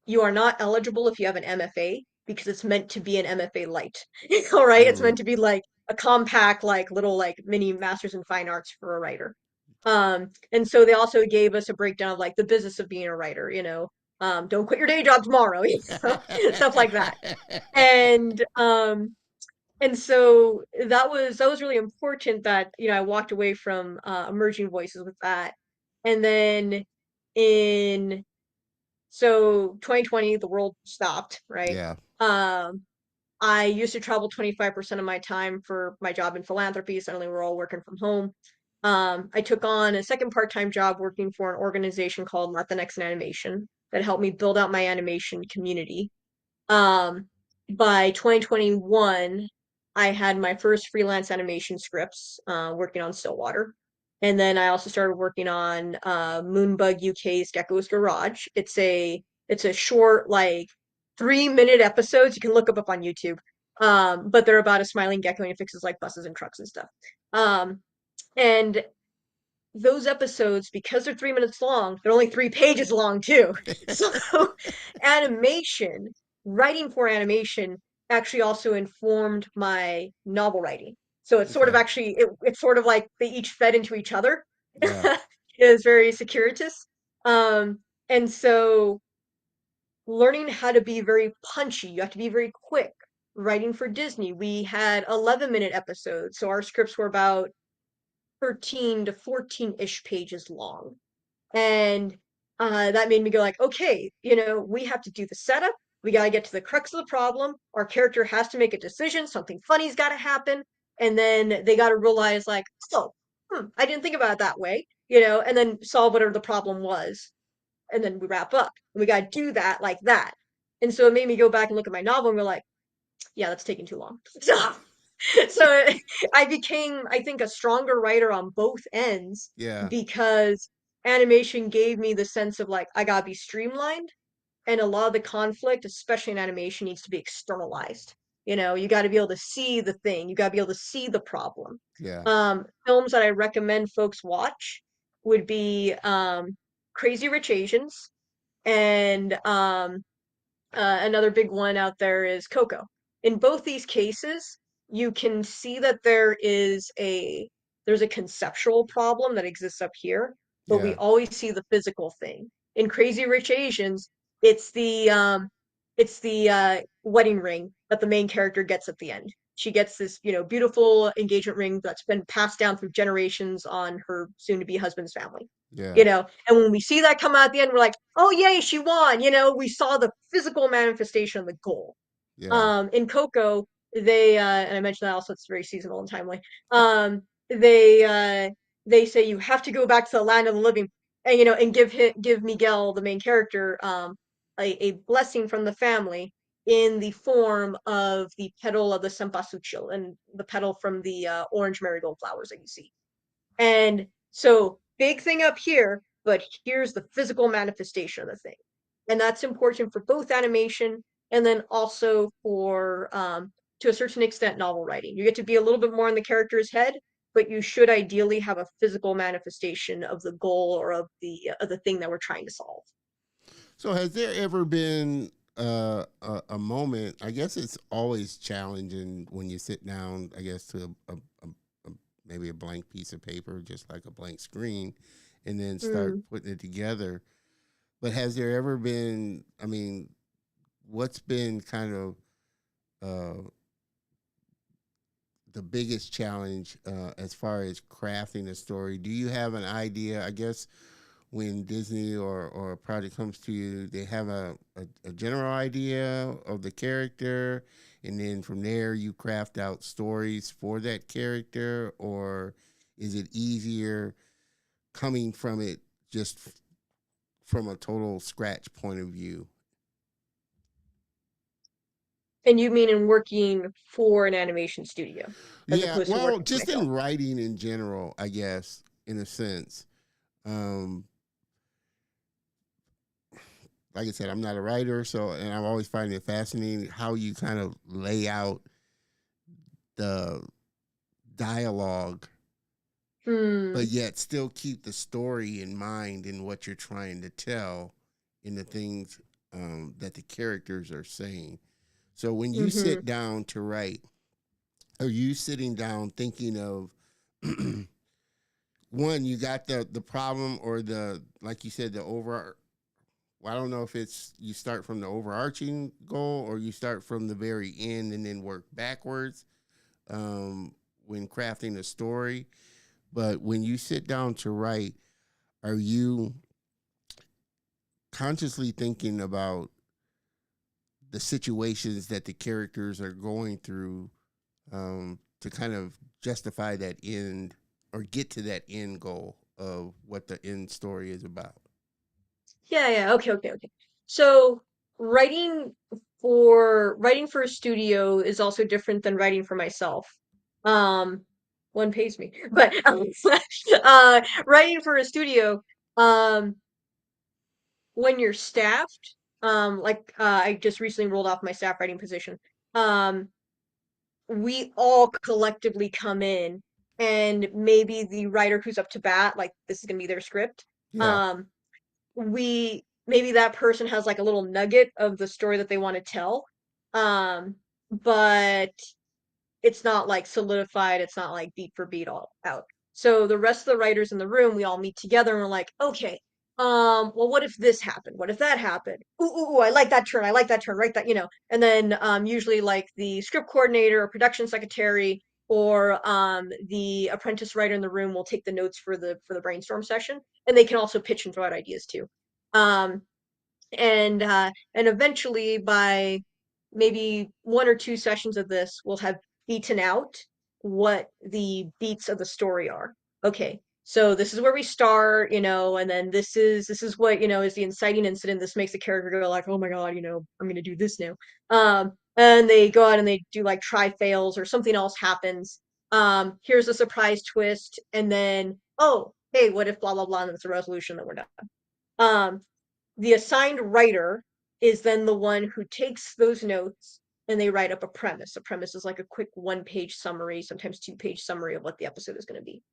you are not eligible if you have an MFA because it's meant to be an MFA light. All right, it's Mm, meant to be like a compact, like little like mini masters in fine arts for a writer. And so they also gave us a breakdown of like the business of being a writer, don't quit your day job tomorrow, stuff like that. And and so that was really important that, I walked away from emerging voices with that. And then in so 2020, the world stopped, right? yeah, Um, I used to travel 25% of my time for my job in philanthropy. Suddenly we're all working from home. I took on a second part-time job working for an organization called Latinx in Animation that helped me build out my animation community. Um, by 2021, I had my first freelance animation scripts, working on Stillwater. And then I also started working on Moonbug UK's Gecko's Garage. It's a short, like 3-minute episodes. You can look up on YouTube. But they're about a smiling gecko and he fixes like buses and trucks and stuff. Um, and those episodes, because they're 3 minutes long, they're only 3 pages long too. So animation, writing for animation actually also informed my novel writing. So it's sort of okay, actually it's sort of like they each fed into each other. yeah, It was very circuitous. Um, and so learning how to be very punchy, you have to be very quick. Writing for Disney, we had 11-minute episodes, so our scripts were about 13 to 14-ish pages long. And that made me go like, okay, we have to do the setup. We got to get to the crux of the problem. Our character has to make a decision. Something funny's got to happen. And then they got to realize like, oh, I didn't think about it that way, and then solve whatever the problem was. And then we wrap up. And we got to do that like that. And so it made me go back and look at my novel and we're like, yeah, that's taking too long. So I became, I think, a stronger writer on both ends yeah, because animation gave me the sense of like, I gotta be streamlined. And a lot of the conflict, especially in animation, needs to be externalized. You got to be able to see the thing, you got to be able to see the problem. yeah, Films that I recommend folks watch would be Crazy Rich Asians and another big one out there is Coco. In both these cases, you can see that there's a conceptual problem that exists up here, but we yeah, always see the physical thing. In Crazy Rich Asians, it's the wedding ring that the main character gets at the end. She gets this, beautiful engagement ring that's been passed down through generations on her soon-to-be husband's family. yeah, And when we see that come out at the end, we're like, oh yay, she won. We saw the physical manifestation of the goal. yeah, In Coco, and I mentioned that also, it's very seasonal and timely. They they say you have to go back to the land of the living, and give Miguel, the main character, a blessing from the family in the form of the petal of the cempasúchil and the petal from the orange marigold flowers that you see. And so, big thing up here, but here's the physical manifestation of the thing. And that's important for both animation and then also for, to a certain extent, novel writing. You get to be a little bit more in the character's head, but you should ideally have a physical manifestation of the goal or of the thing that we're trying to solve. So, has there ever been a moment? I guess it's always challenging when you sit down, I guess, to a maybe a blank piece of paper, just like a blank screen, and then start Mm. putting it together. But has there ever been? I mean, what's been kind of uh, the biggest challenge as far as crafting a story? Do you have an idea? I guess when Disney or a project comes to you, they have a general idea of the character, and then from there you craft out stories for that character, or is it easier coming from it just from a total scratch point of view? And you mean in working for an animation studio as Yeah, opposed to well, working for just myself? in writing in general, I guess, in a sense. Um, like I said, I'm not a writer, so and I'm always finding it fascinating how you kind of lay out the dialogue, but Hmm. yet still keep the story in mind in what you're trying to tell in the things that the characters are saying. So when you Mm-hmm. sit down to write, are you sitting down thinking of one, you got the problem or the like you said the over well, I don't know if it's you start from the overarching goal or you start from the very end and then work backwards when crafting a story. But when you sit down to write, are you consciously thinking about the situations that the characters are going through to kind of justify that end or get to that end goal of what the end story is about? Yeah, yeah. Okay, okay, okay. So writing for a studio is also different than writing for myself. Um, one pays me, but writing for a studio, um, when you're staffed, I just recently rolled off my staff writing position. Um, we all collectively come in, and maybe the writer who's up to bat, like this is gonna be their script. Yeah, Um, we maybe that person has like a little nugget of the story that they want to tell, but it's not like solidified, it's not like beat for beat all out. So the rest of the writers in the room, we all meet together and we're like, okay, well, what if this happened? What if that happened? Ooh, ooh, ooh, I like that turn. I like that turn. Right, that And then usually like the script coordinator or production secretary or the apprentice writer in the room will take the notes for the brainstorm session, and they can also pitch and throw out ideas too. Um, and eventually by maybe one or two sessions of this we'll have beaten out what the beats of the story are. Okay, so this is where we start, and then this is what is the inciting incident. This makes the character go like, oh my god, I'm gonna do this now. And they go out and they do like try fails or something else happens. Here's a surprise twist, and then, oh hey, what if blah blah blah, and it's a resolution that we're done. The assigned writer is then the one who takes those notes and they write up a premise. A premise is like a quick one-page summary, sometimes two-page summary of what the episode is going to be.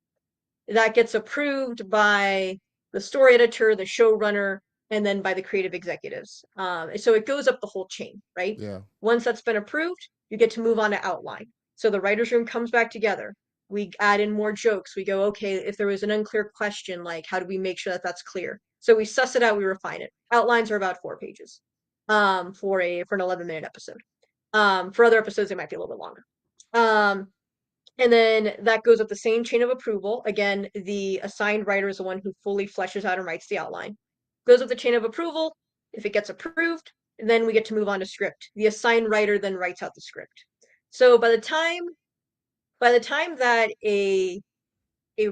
That gets approved by the story editor, the showrunner, and then by the creative executives. So it goes up the whole chain, right? yeah, Once that's been approved, you get to move on to outline. So the writer's room comes back together. We add in more jokes. We go, okay, if there was an unclear question, like how do we make sure that that's clear? So we suss it out, we refine it. Outlines are about 4 pages for an 11-minute episode. For other episodes, it might be a little bit longer. Um, and then that goes up the same chain of approval. Again, the assigned writer is the one who fully fleshes out and writes the outline. Goes up the chain of approval. If it gets approved, then we get to move on to script. The assigned writer then writes out the script. So by the time that a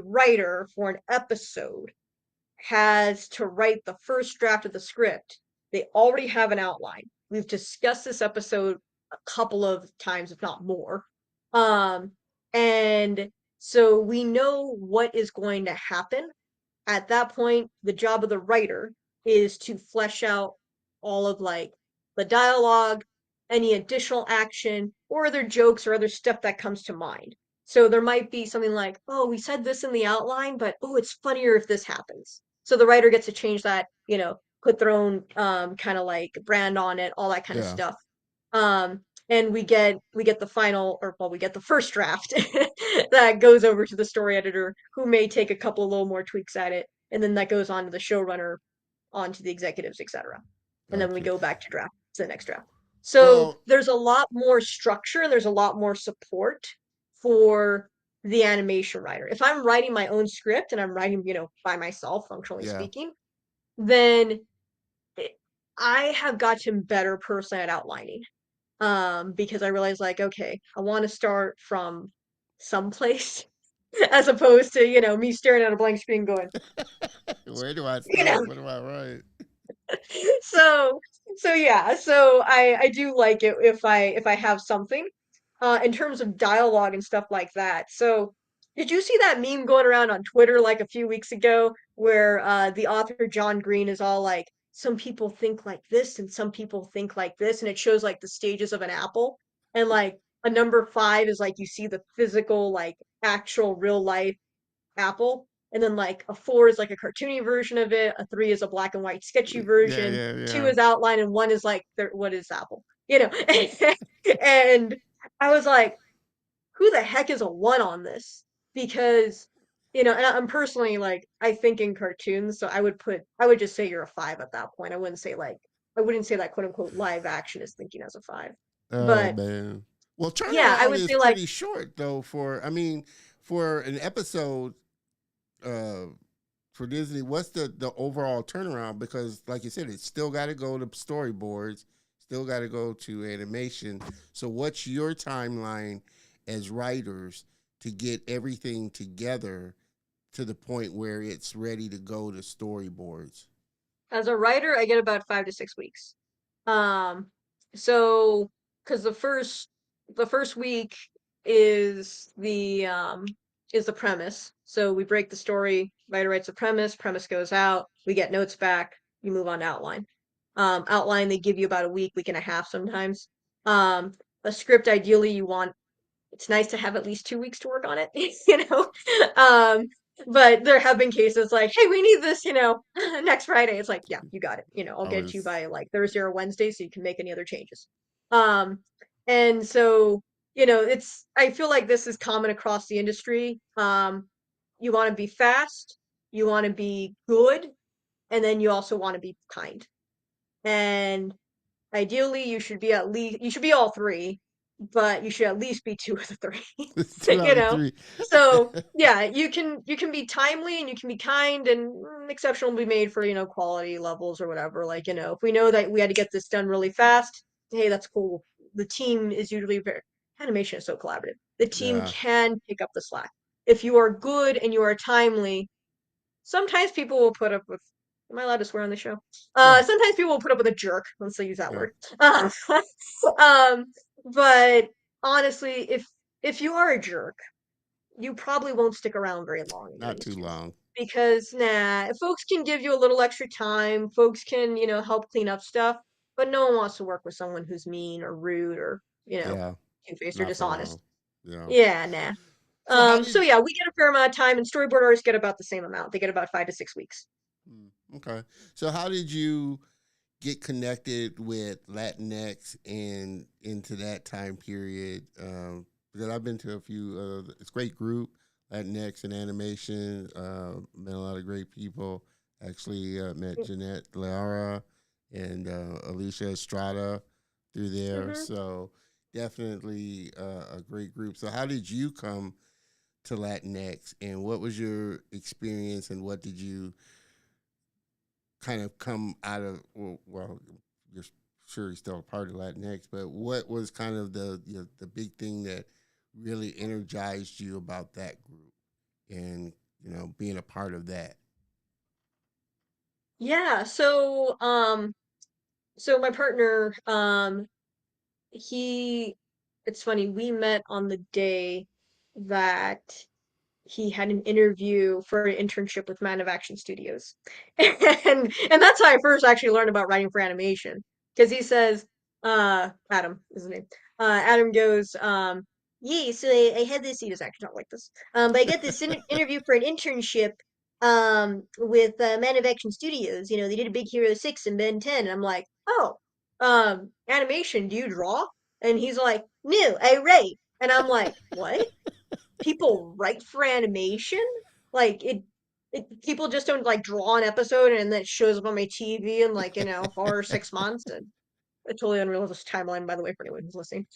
writer for an episode has to write the first draft of the script, they already have an outline. We've discussed this episode a couple of times, if not more. Um, and so we know what is going to happen. At that point, the job of the writer is to flesh out all of like the dialogue, any additional action, or other jokes or other stuff that comes to mind. So there might be something like, oh, we said this in the outline, but oh, it's funnier if this happens. So the writer gets to change that, put their own kind of like brand on it, all that kind of yeah. stuff. And we get the final, or well, we get the first draft that goes over to the story editor, who may take a couple of little more tweaks at it, and then that goes on to the showrunner, on to the executives, etc. And then we Gotcha. go back to the next draft. So Well, there's a lot more structure and there's a lot more support for the animation writer. If I'm writing my own script and I'm writing, by myself, functionally yeah. speaking, then I have gotten better personally at outlining. Because I realized like, okay, I want to start from someplace as opposed to, me staring at a blank screen going, Where do I you start? know, What do I write? so yeah, so I do like it if I have something in terms of dialogue and stuff like that. So did you see that meme going around on Twitter like a few weeks ago where the author John Green is all like, some people think like this and some people think like this, and it shows like the stages of an apple, and like a number five is like you see the physical like actual real life apple, and then like a four is like a cartoony version of it, a three is a black and white sketchy Yeah, version, yeah, two yeah. is outline, and one is like what is apple, and I was like, who the heck is a one on this? Because and I'm personally like, I think in cartoons, so I would just say you're a five at that point. I wouldn't say that quote unquote live action is thinking as a five. Oh But man. Well, yeah, I turnaround would is say like, pretty short though. For an episode, uh, for Disney, what's the overall turnaround? Because, like you said, it's still got to go to storyboards, still got to go to animation. So, what's your timeline as writers to get everything together to the point where it's ready to go to storyboards? as a writer, I get about 5 to 6 weeks. Um, so because the first week is the premise. So we break the story, writer writes a premise goes out, we get notes back, you move on to outline. Outline they give you about a week, week and a half sometimes. A script ideally you want it's nice to have at least 2 weeks to work on it, you know? Um, but there have been cases like, hey, we need this, next Friday. It's like, yeah, you got it. I'll I get it to you was by like Thursday or Wednesday so you can make any other changes. Um, and so, I feel like this is common across the industry. You want to be fast, you want to be good, and then you also want to be kind. And ideally, you should be all three, but you should at least be two of the three. two you out of know. three. So yeah, you can be timely and you can be kind, and exception will be made for quality levels or whatever. Like if we know that we had to get this done really fast, hey, that's cool. The team is usually very animation is so collaborative. The team Yeah, can pick up the slack. If you are good and you are timely, sometimes people will put up with. Am I allowed to swear on the show? yeah, Sometimes people will put up with a jerk. Let's use that yeah. word. Um, but honestly, if you are a jerk, you probably won't stick around very long in the Not too industry long. because folks can give you a little extra time. Folks can help clean up stuff, but no one wants to work with someone who's mean or rude or Yeah, two-faced or not for dishonest. long. Yeah. Yeah, nah. So how So did yeah, we get a fair amount of time, and storyboard artists get about the same amount. They get about 5 to 6 weeks. okay? So how did you get connected with Latinx and into that time period? Because I've been to a few. It's a great group, Latinx and animation. Met a lot of great people. Actually, met Jeanette Lara and Alicia Estrada through there. Mm-hmm. So definitely a great group. So how did you come to Latinx, and what was your experience, and what did you kind of come out of? Well, you're sure you're still a part of Latinx, but what was kind of the big thing that really energized you about that group, and being a part of that? Yeah, so my partner, he, it's funny, we met on the day that he had an interview for an internship with Man of Action Studios. And that's how I first actually learned about writing for animation. Because he says, Adam is his name. Adam goes, yeah, so I had this, he doesn't actually talk like this. But I got this interview for an internship with Man of Action Studios. They did a Big Hero 6 and Ben 10. And I'm like, oh, animation, do you draw? And he's like, no, I write. And I'm like, what? People write for animation? Like people just don't like draw an episode and then it shows up on my TV in like, 4 or 6 months. And a totally unrealistic timeline, by the way, for anyone who's listening.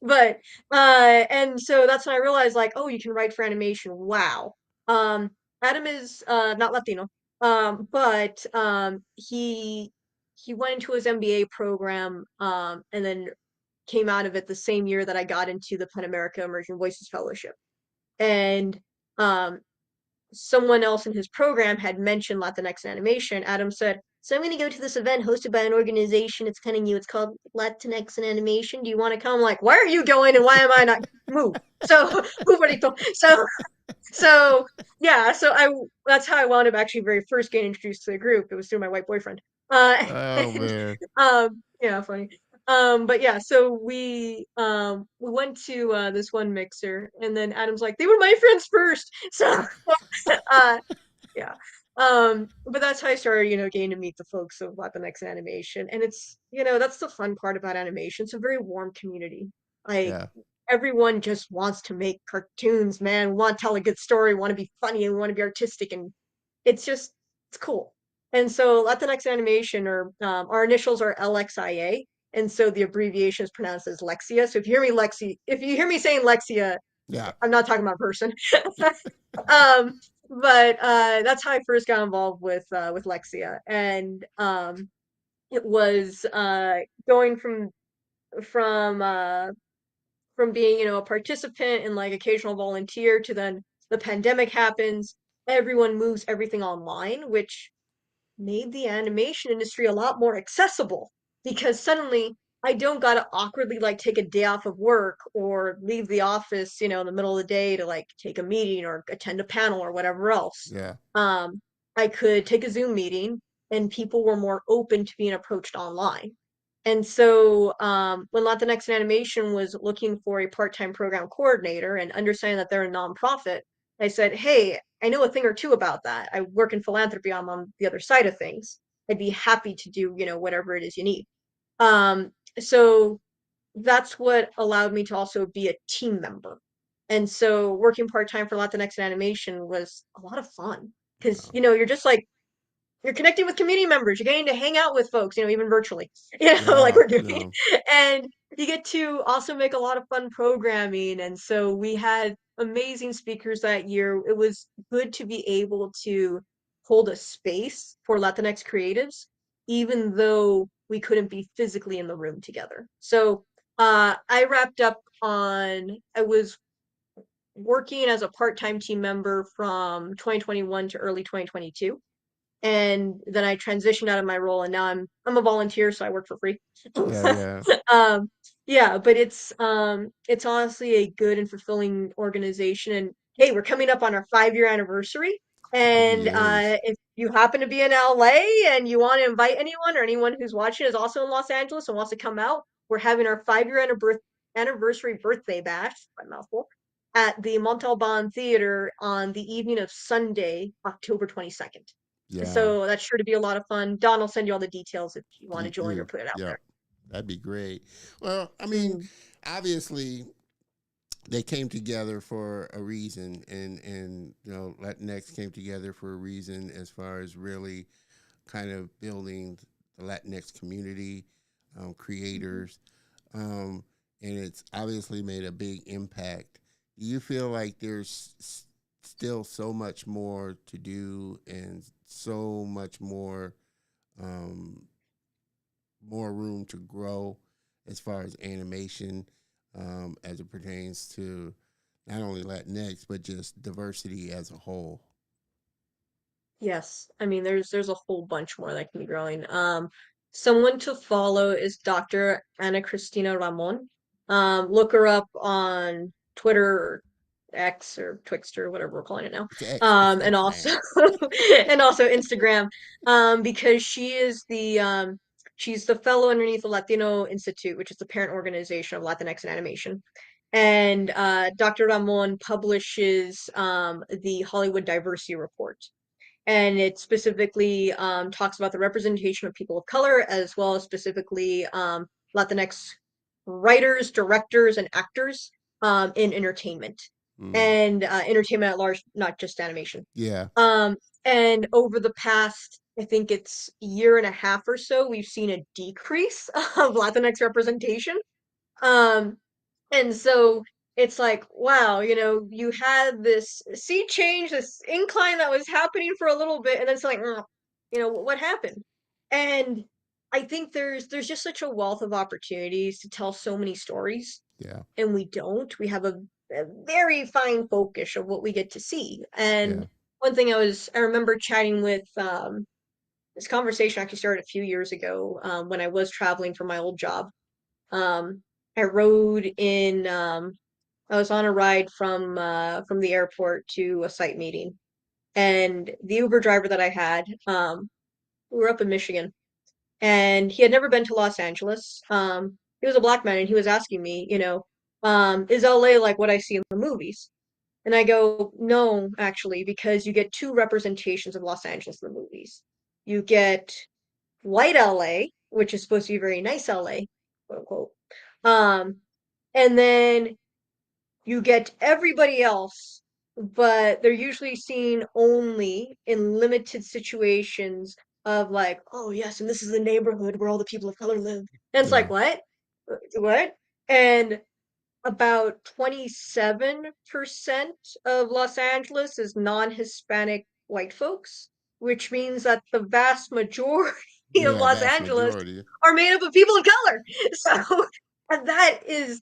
But and so that's when I realized like, oh, you can write for animation. Wow. Um Adam is not Latino. But he went into his MBA program, and then came out of it the same year that I got into the Pan America Emerging Voices Fellowship. And um, someone else in his program had mentioned Latinx animation. Adam said, "So I'm going to go to this event hosted by an organization. It's kind of new. It's called Latinx in Animation. Do you want to come?" I'm like, "Why are you going and why am I not?" Move. So move, Bonito. So yeah, so I that's how I wound up actually very first getting introduced to the group. It was through my white boyfriend. Oh And man. yeah, funny. But yeah, so we went to this one mixer, and then Adam's like, "They were my friends first." So uh yeah. But that's how I started, getting to meet the folks of Latinx animation. And it's, that's the fun part about animation. It's a very warm community. Like Yeah. everyone just wants to make cartoons, man. Want to tell a good story, want to be funny, and want to be artistic, and it's cool. And so Latinx animation, or our initials are LXIA, and so the abbreviation is pronounced as Lexia. So if you hear me saying Lexia, Yeah. I'm not talking about a person. um, but that's how I first got involved with Lexia, and it was going from uh, from being a participant and like occasional volunteer to then the pandemic happens. Everyone moves everything online, which made the animation industry a lot more accessible because suddenly I don't gotta awkwardly like take a day off of work or leave the office, in the middle of the day to like take a meeting or attend a panel or whatever else. Yeah. Um, I could take a Zoom meeting and people were more open to being approached online. And so when Latinx Animation was looking for a part-time program coordinator and understanding that they're a nonprofit, I said, "Hey, I know a thing or two about that. I work in philanthropy. I'm on the other side of things. I'd be happy to do, whatever it is you need." So that's what allowed me to also be a team member. And so working part-time for Latinx Animation was a lot of fun because, Wow. you're just like, you're connecting with community members. You're getting to hang out with folks, even virtually, like Yeah. we're doing. Yeah. And you get to also make a lot of fun programming. And so we had amazing speakers that year. It was good to be able to hold a space for Latinx creatives, even though we couldn't be physically in the room together. So I was working as a part-time team member from 2021 to early 2022, and then I transitioned out of my role, and now I'm a volunteer, so I work for free. Yeah. Yeah. um, yeah, but it's honestly a good and fulfilling organization. And hey, we're coming up on our 5-year anniversary. And Yes. if you happen to be in LA and you want to invite anyone, or anyone who's watching is also in Los Angeles and wants to come out, we're having our 5-year anniversary birthday bash, my mouthful, at the Montalban Theater on the evening of Sunday, October 22nd. Yeah. So that's sure to be a lot of fun. Don will send you all the details if you want to Please join or do. put it out Yeah. there. That'd be great. Well, I mean, Mm. obviously they came together for a reason, and Latinx came together for a reason as far as really kind of building the Latinx community, Mhm. creators, and it's obviously made a big impact. Do you feel like there's still so much more to do and so much um, more room to grow as far as animation, as it pertains to not only Latinx but just diversity as a whole? Yes, I mean there's a whole bunch more that can be growing. Someone to follow is Dr. Ana Cristina Ramon. Look her up on Twitter or X or Twixter, whatever we're calling it now. It's X. It's And X also now. and also Instagram. Because she's the fellow underneath the Latino Institute, which is the parent organization of Latinx in animation. And Dr. Ramon publishes the Hollywood Diversity Report, and it specifically talks about the representation of people of color, as well as specifically Latinx writers, directors, and actors in entertainment, Mm. and entertainment at large, not just animation. Yeah. Um, and over the past, I think it's year and a half or so, we've seen a decrease of Latinx representation. Um, and so it's like, wow, you had this sea change, this incline that was happening for a little bit, and then it's like, what happened? And I think there's just such a wealth of opportunities to tell so many stories, Yeah. and we don't. We have a very fine focus of what we get to see. And Yeah. one thing I remember chatting with this conversation actually started a few years ago when I was traveling for my old job. Um, I rode in I was on a ride from the airport to a site meeting, and the Uber driver that I had, we were up in Michigan, and he had never been to Los Angeles. He was a black man, and he was asking me, is LA like what I see in the movies? And I go, no, actually, because you get two representations of Los Angeles in the movies. You get white LA, which is supposed to be very nice LA, quote unquote. Um, and then you get everybody else, but they're usually seen only in limited situations of like, oh yes, and this is the neighborhood where all the people of color live. And it's Yeah. like, what? What? And about 27% of Los Angeles is non-Hispanic white folks, which means that the vast majority of Yeah. Los Vast Angeles majority. are made up of people of color. So, and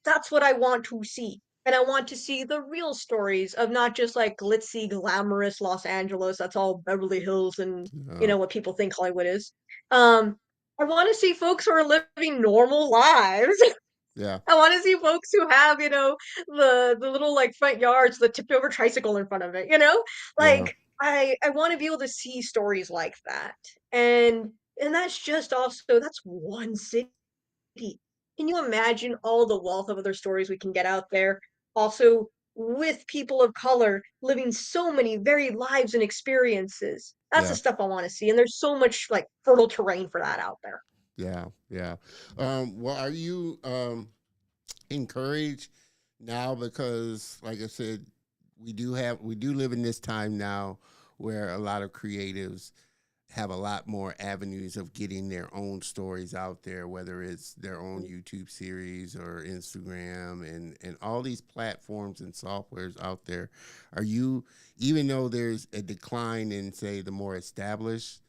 that's what I want to see. And I want to see the real stories of not just like glitzy, glamorous Los Angeles. That's all Beverly Hills and Yeah. what people think Hollywood is. I want to see folks who are living normal lives. Yeah. I want to see folks who have, the little like front yards, the tipped over tricycle in front of it, Yeah. Like I want to be able to see stories like that. And that's just also that's one city. Can you imagine all the wealth of other stories we can get out there? Also with people of color living so many varied lives and experiences. That's the Yeah. stuff I want to see. And there's so much like fertile terrain for that out there. Yeah. Yeah. Well, are you encouraged now? Because, like I said, we do live in this time now where a lot of creatives have a lot more avenues of getting their own stories out there, whether it's their own YouTube series or Instagram and all these platforms and softwares out there. Are you, even though there's a decline in, say, the more established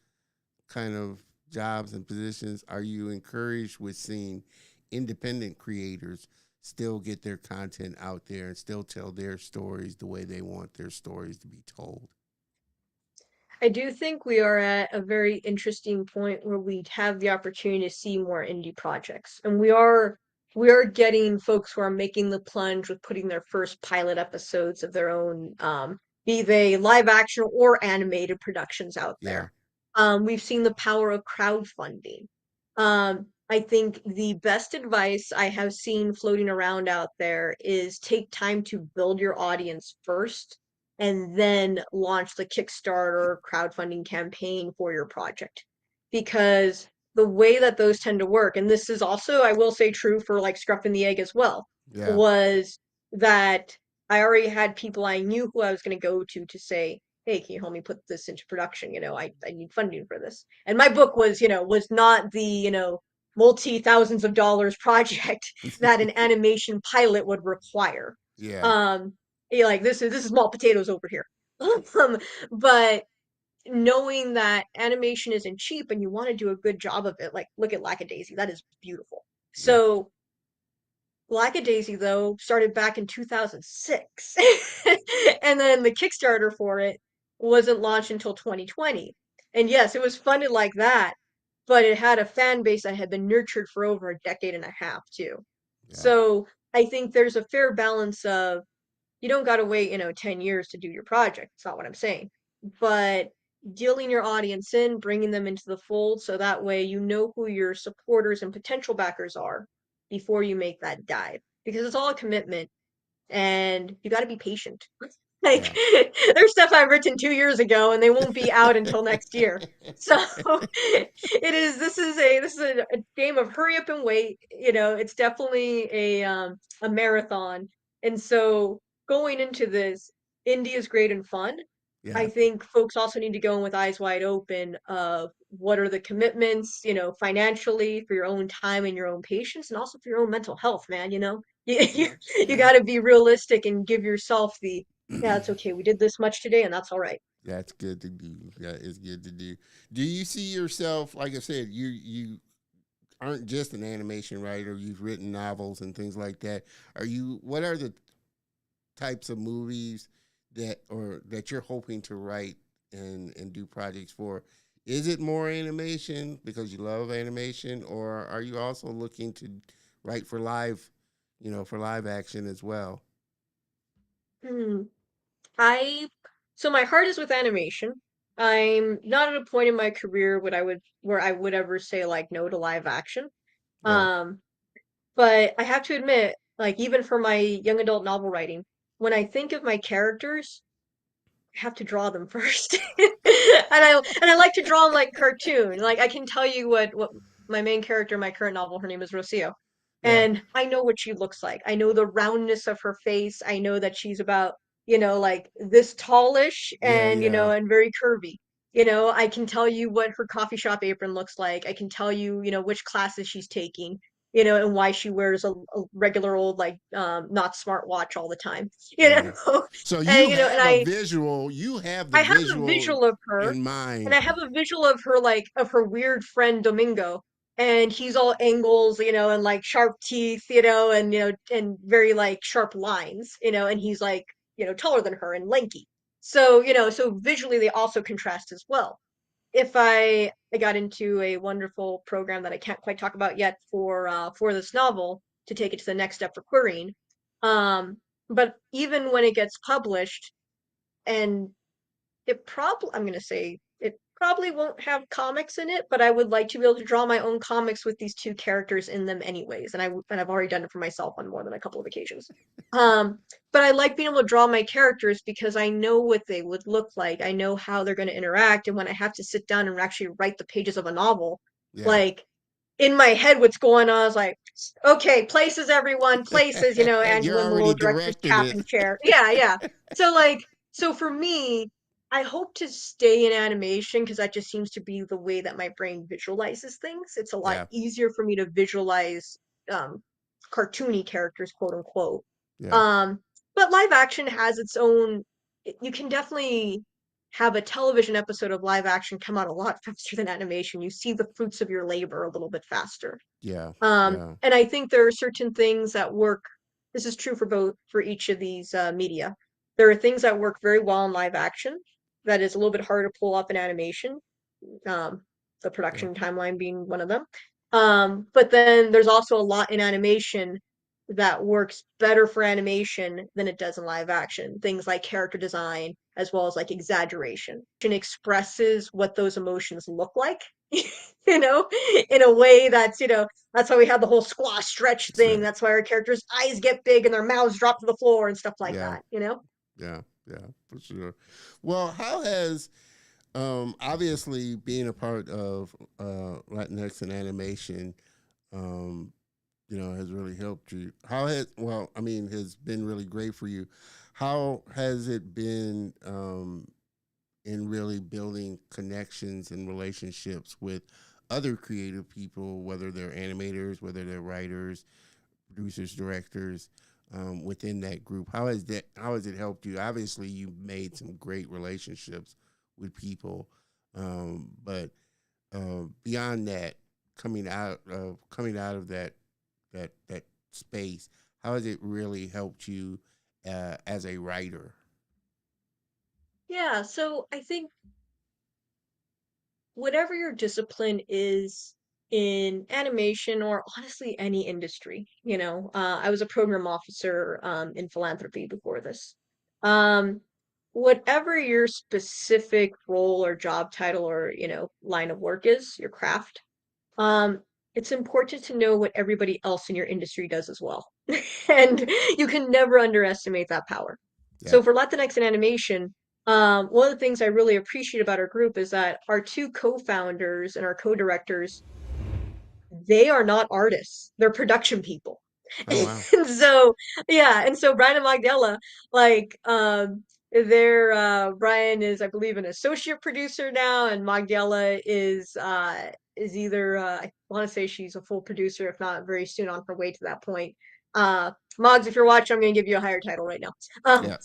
kind of jobs and positions, are you encouraged with seeing independent creators still get their content out there and still tell their stories the way they want their stories to be told? I do think we are at a very interesting point where we have the opportunity to see more indie projects. And we are getting folks who are making the plunge with putting their first pilot episodes of their own, be they live action or animated productions out Yeah. there. We've seen the power of crowdfunding. I think the best advice I have seen floating around out there is take time to build your audience first and then launch the Kickstarter crowdfunding campaign for your project. Because the way that those tend to work, and this is also, I will say, true for like Scruff and the Egg as well, Yeah. was that I already had people I knew who I was going to go to say, hey, can you help me put this into production? I need funding for this. And my book was not the, multi thousands of dollars project that an animation pilot would require. Yeah. Um, like this is small potatoes over here. But knowing that animation isn't cheap and you want to do a good job of it, like look at Lackadaisy, that is beautiful. Yeah. So Lackadaisy though started back in 2006, and then the Kickstarter for it wasn't launched until 2020. And yes, it was funded like that, but it had a fan base that had been nurtured for over a decade and a half too. Yeah. So I think there's a fair balance of you don't got to wait, 10 years to do your project. It's not what I'm saying. But dealing your audience in, bringing them into the fold so that way you know who your supporters and potential backers are before you make that dive. Because it's all a commitment and you got to be patient. Like Yeah. there's stuff I've written 2 years ago and they won't be out until next year. So this is a game of hurry up and wait. It's definitely a marathon. And so going into this, indie is great and fun. I Yeah. think folks also need to go in with eyes wide open of what are the commitments, financially for your own time and your own patience and also for your own mental health, man. you, Yeah, you yeah. got to be realistic and give yourself the, yeah, it's okay. We did this much today, and that's all right. That's good to do. That is good to do. Do you see yourself, like I said, you aren't just an animation writer. You've written novels and things like that. Are you? What are the types of movies that you're hoping to write and do projects for? Is it more animation because you love animation, or are you also looking to write for live, for live action as well? Hmm. I so my heart is with animation. I'm not at a point in my career where I would ever say like no to live action. Yeah, Um, but I have to admit, like even for my young adult novel writing, when I think of my characters, have to draw them first. And I like to draw them like cartoon. Like I can tell you what my main character in my current novel, her name is Rocio. yeah, And I know what she looks like. I know the roundness of her face. I know that she's about, like this tallish yeah, and, yeah, and very curvy. I can tell you what her coffee shop apron looks like. I can tell you, which classes she's taking, and why she wears a regular old like not smart watch all the time. You yeah. know? So And you and have a I visual. You have the I have a visual visual of her, in and mind. I have a visual of her like of her weird friend Domingo, and he's all angles, and like sharp teeth, and very like sharp lines, and he's like, taller than her and lanky. So, so visually they also contrast as well. If I got into a wonderful program that I can't quite talk about yet for this novel to take it to the next step for querying. But even when it gets published, and I'm going to say it probably won't have comics in it, but I would like to be able to draw my own comics with these two characters in them anyways. And I've already done it for myself on more than a couple of occasions. Um, but I like being able to draw my characters because I know what they would look like. I know how they're going to interact. And when I have to sit down and actually write the pages of a novel, Yeah. like in my head, what's going on is like, okay, places, everyone, places, You're Angela in the already little director's directing tapping it. chair. Yeah, yeah. So like, so for me, I hope to stay in animation because that just seems to be the way that my brain visualizes things. It's a lot Yeah, easier for me to visualize um, cartoony characters, quote unquote. yeah, Um, but live action has its own. You can definitely have a television episode of live action come out a lot faster than animation. You see the fruits of your labor a little bit faster. yeah, Um, yeah, and I think there are certain things that work. This is true for each of these media. There are things that work very well in live action that is a little bit harder to pull up in animation. Um, the yeah, production timeline being one of them. But then there's also a lot in animation that works better for animation than it does in live action. Things like character design, as well as like exaggeration. It expresses what those emotions look like, you know, in a way that's why we have the whole squash stretch thing. so, That's why our characters' eyes get big and their mouths drop to the floor and stuff like yeah, that. yeah, yeah, for sure. Well, how has obviously being a part of Latinx and animation, um, has really helped you. How has I mean, has been really great for you. How has it been in really building connections and relationships with other creative people, whether they're animators, whether they're writers, producers, directors, within that group? How has it helped you? Obviously, you made some great relationships with people, but beyond that, coming out of that space, how has it really helped you as a writer? Yeah, so I think whatever your discipline is in animation or honestly any industry, I was a program officer in philanthropy before this. Um, whatever your specific role or job title or, line of work is, your craft, um, it's important to know what everybody else in your industry does as well. And you can never underestimate that power. Yeah, So for Latinx in animation, one of the things I really appreciate about our group is that our two co-founders and our co-directors, they are not artists. They're production people. oh wow, And so, yeah, and so Brian and Magdala, like, Brian is, I believe, an associate producer now, and Magdala is either I want to say she's a full producer, if not very soon on her way to that point. Moggs, if you're watching, I'm going to give you a higher title right now.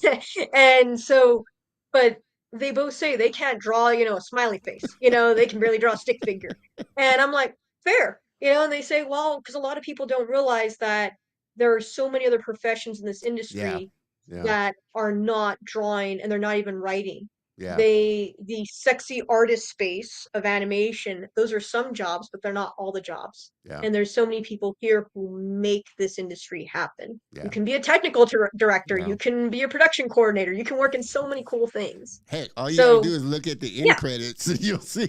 Yeah. And so, but they both say they can't draw, a smiley face. They can barely draw a stick figure. And I'm like, fair. And they say, well, because a lot of people don't realize that there are so many other professions in this Yeah. industry Yeah. that are not drawing and they're not even writing. Yeah. The sexy artist space of animation, those are some jobs, but they're not all the jobs. Yeah. And there's so many people here who make this industry happen. You Yeah. can be a technical director, Yeah. you can be a production coordinator, you can work in so many cool things. Heck, all you got to do So, is look at the end yeah, credits and you'll see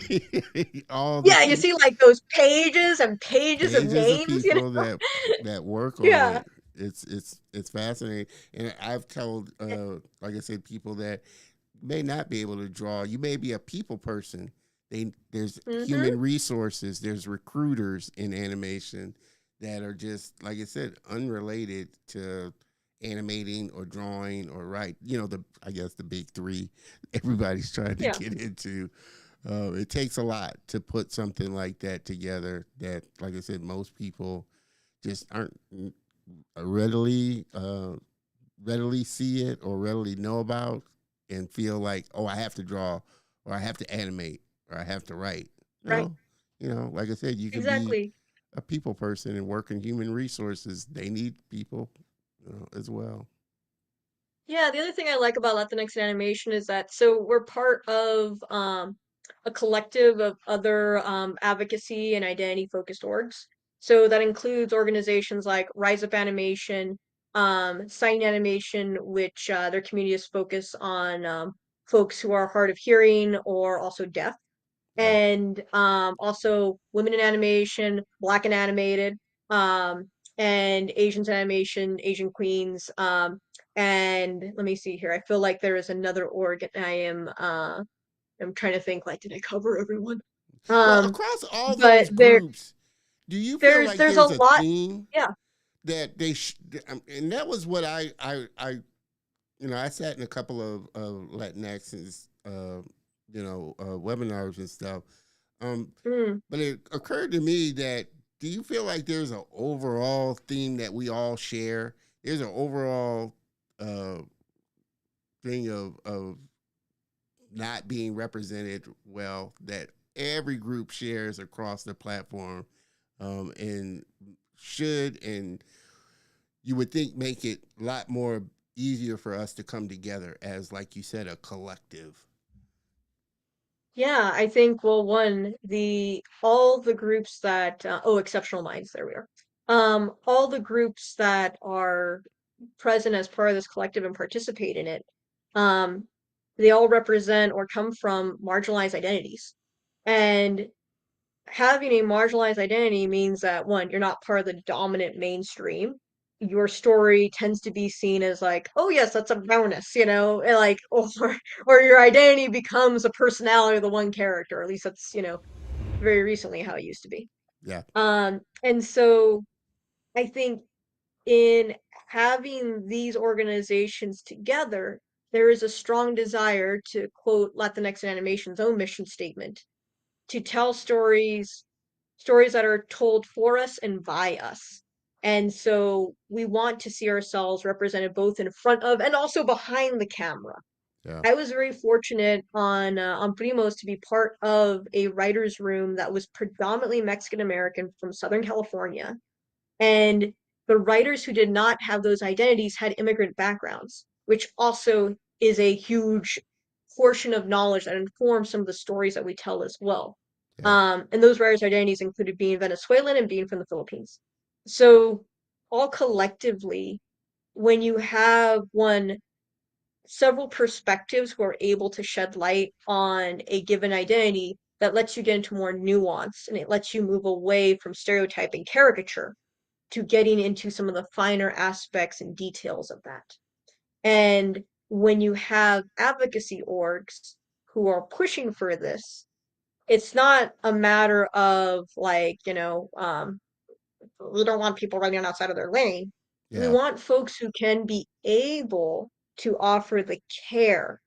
all the yeah, you see like those pages and pages of pages of names, people that work on Yeah. it. It's fascinating, and I've told, like I said, people that may not be able to draw. You may be a people person. There's Mm-hmm. human resources. There's recruiters in animation that are just, like I said, unrelated to animating or drawing or write. I guess the big three everybody's trying to Yeah. get into. It takes a lot to put something like that together. That, like I said, most people just aren't readily readily see it or readily know about and feel like, oh, I have to draw or I have to animate or I have to write. Right. No, like I said, you could be Exactly. a people person and work in human resources. They need people, as well. Yeah, the other thing I like about Latinx animation is that we're part of a collective of other advocacy and identity focused orgs. So that includes organizations like Rise Up Animation, Sign Animation, which their community is focused on folks who are hard of hearing or also deaf, Yeah, and also women in animation, Black and animated, um, and Asians in animation, Asian queens. And let me see here. I feel like there is another org, and I'm trying to think. Like, did I cover everyone? well, Um, across all but those groups, do you feel like there's a there's a lot. theme Yeah. that and that was what I I sat in a couple of Latinx webinars and stuff. Um, Mm. but it occurred to me that, do you feel like there's an overall theme that we all share? There's an overall uh, thing of not being represented well that every group shares across the platform, and should, and you would think, make it a lot more easier for us to come together as, like you said, a collective. Yeah, I think, well, one, the all the groups that Exceptional Minds, there we are. All the groups that are present as part of this collective and participate in it, um, they all represent or come from marginalized identities. And having a marginalized identity means that, one, you're not part of the dominant mainstream. Your story tends to be seen as like, oh yes, that's a bonus, and like, or your identity becomes a personality of the one character. Or at least that's, very recently how it used to be. Yeah, And so I think in having these organizations together, there is a strong desire, to quote Latinx Animation's own mission statement, to tell stories that are told for us and by us. And so we want to see ourselves represented both in front of and also behind the camera. yeah, I was very fortunate on Primos to be part of a writer's room that was predominantly Mexican American from Southern California. And the writers who did not have those identities had immigrant backgrounds, which also is a huge portion of knowledge that informs some of the stories that we tell as well. yeah, And those writers' identities included being Venezuelan and being from the Philippines. So, all collectively, when you have several perspectives who are able to shed light on a given identity, that lets you get into more nuance and it lets you move away from stereotype and caricature to getting into some of the finer aspects and details of that. And when you have advocacy orgs who are pushing for this, it's not a matter of like, we don't want people running outside of their lane. We yeah, want folks who can be able to offer the care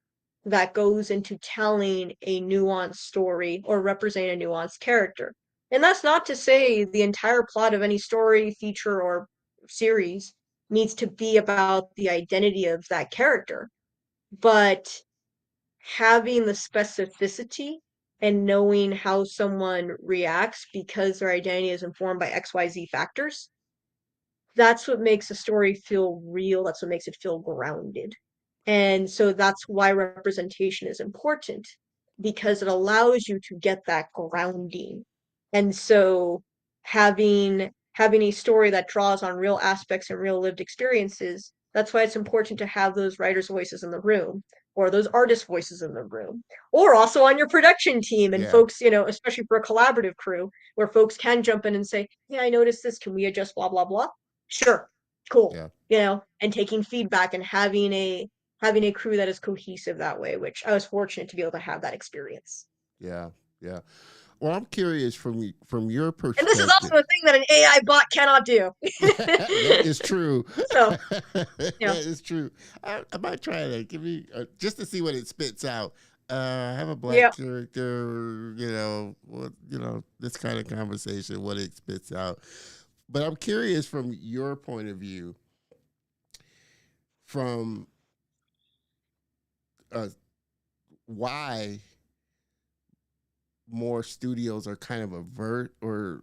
that goes into telling a nuanced story or representing a nuanced character. And that's not to say the entire plot of any story, feature, or series needs to be about the identity of that character, but having the specificity and knowing how someone reacts because their identity is informed by XYZ factors, that's what makes a story feel real. That's what makes it feel grounded. And so that's why representation is important, because it allows you to get that grounding. And so having a story that draws on real aspects and real lived experiences, that's why it's important to have those writers' voices in the room, or those artist voices in the room, or also on your production team and Yeah. folks, especially for a collaborative crew where folks can jump in and say, "Hey, I noticed this. Can we adjust blah blah blah?" Sure, cool. Yeah. And taking feedback and having a crew that is cohesive that way, which I was fortunate to be able to have that experience. Yeah. Yeah. Well, I'm curious from your And this is perspective. also a thing that an AI bot cannot do. That is true. So, That you know, is true. I might try that. Give me just to see what it spits out. Have a black yeah. character. This kind of conversation, what it spits out. But I'm curious from your point of view, from uh, why more studios are kind of avert, or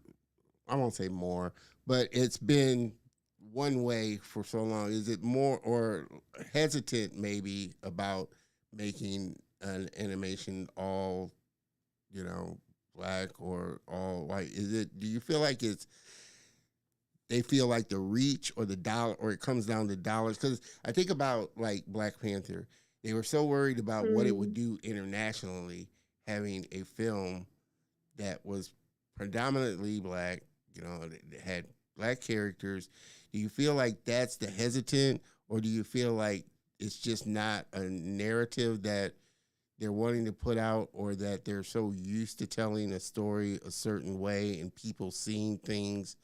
I won't say more, but it's been one way for so long. Is it more or hesitant maybe about making an animation all, black or all white? Do you feel like they feel like the reach or the dollar, or it comes down to dollars? Because I think about like Black Panther. They were so worried about what it would do internationally, having a film that was predominantly black, that had black characters. Do you feel like that's the hesitant, or do you feel like it's just not a narrative that they're wanting to put out, or that they're so used to telling a story a certain way and people seeing things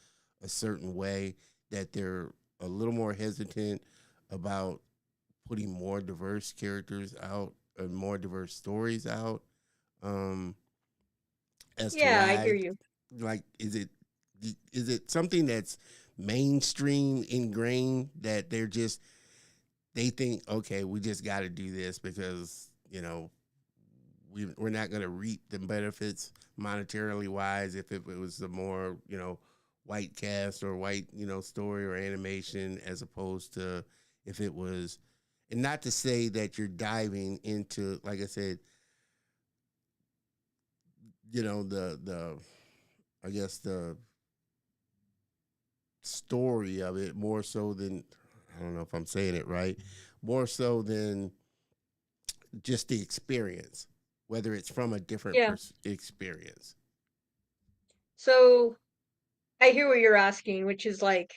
a certain way that they're a little more hesitant about putting more diverse characters out and more diverse stories out? Um, as to Yeah, I hear why, you. like, is it something that's mainstream ingrained, that they think, okay, we just got to do this because we're not going to reap the benefits monetarily wise if it was a more white cast or white story or animation, as opposed to if it was. And not to say that you're diving into, like I said, the I guess the story of it more so than, I don't know if I'm saying it right, more so than just the experience, whether it's from a different Yeah. experience. So I hear what you're asking, which is like,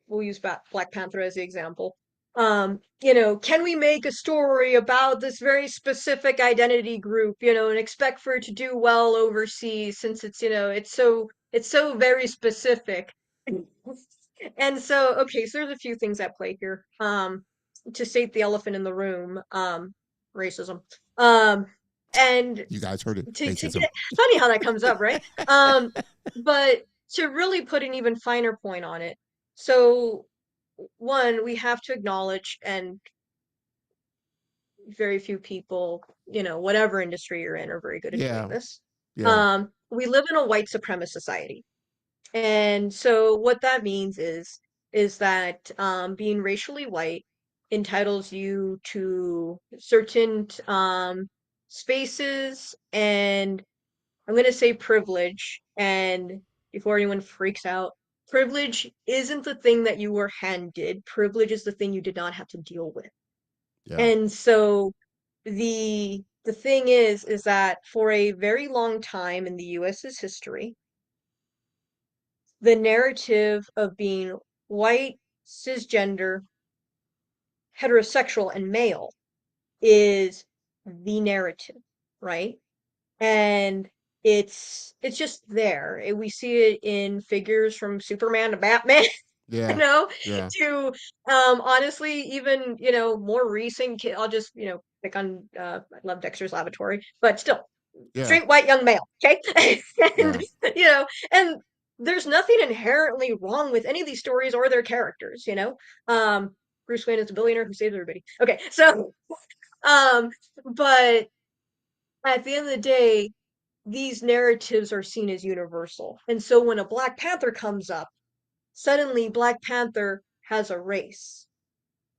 we'll use Black Panther as the example. Can we make a story about this very specific identity group, and expect for it to do well overseas, since it's so very specific. And so, okay, so there's a few things at play here. To state the elephant in the room, racism. Um, and You guys heard it, to racism. get funny how that comes up, right? Um, but to really put an even finer point on it, so one, we have to acknowledge, and very few people, whatever industry you're in, are very good at doing Yeah, this. yeah, We live in a white supremacist society. And so what that means is that being racially white entitles you to certain spaces, and I'm going to say privilege. And before anyone freaks out, privilege isn't the thing that you were handed. Privilege is the thing you did not have to deal with. yeah, And so the thing is that for a very long time in the US's history, the narrative of being white, cisgender, heterosexual, and male is the narrative, right? And it's just there. We see it in figures from Superman to Batman, you yeah, know, yeah, to honestly even, more recent I'll just, pick on I love Dexter's Laboratory, but still yeah, straight white young male, okay? And yeah, you know, and there's nothing inherently wrong with any of these stories or their characters, you know? Bruce Wayne is a billionaire who saves everybody. Okay, so um, but at the end of the day, these narratives are seen as universal. And so when a Black Panther comes up, suddenly Black Panther has a race.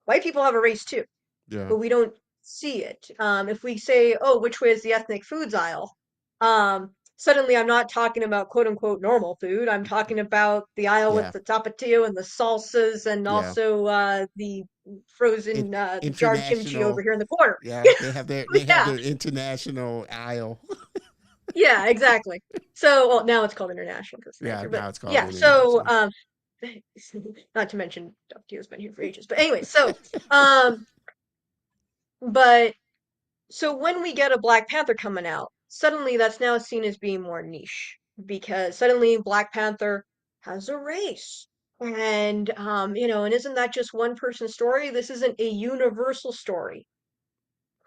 White people have a race too, Yeah. but we don't see it. If we say, oh, which way is the ethnic foods aisle? Suddenly I'm not talking about quote unquote normal food. I'm talking about the aisle with Yeah. the tapatio and the salsas and Yeah. also the In, frozen jarred kimchi over international. here in the corner. Yeah. They have Yeah, their international aisle. yeah, exactly. So, well, now it's called international because Yeah. nicer, but Now it's called yeah. So, international. not to mention tapatio's been here for ages. But anyway, um, but so when we get a Black Panther coming out, suddenly that's now seen as being more niche because suddenly Black Panther has a race. And and isn't that just one person's story? This isn't a universal story.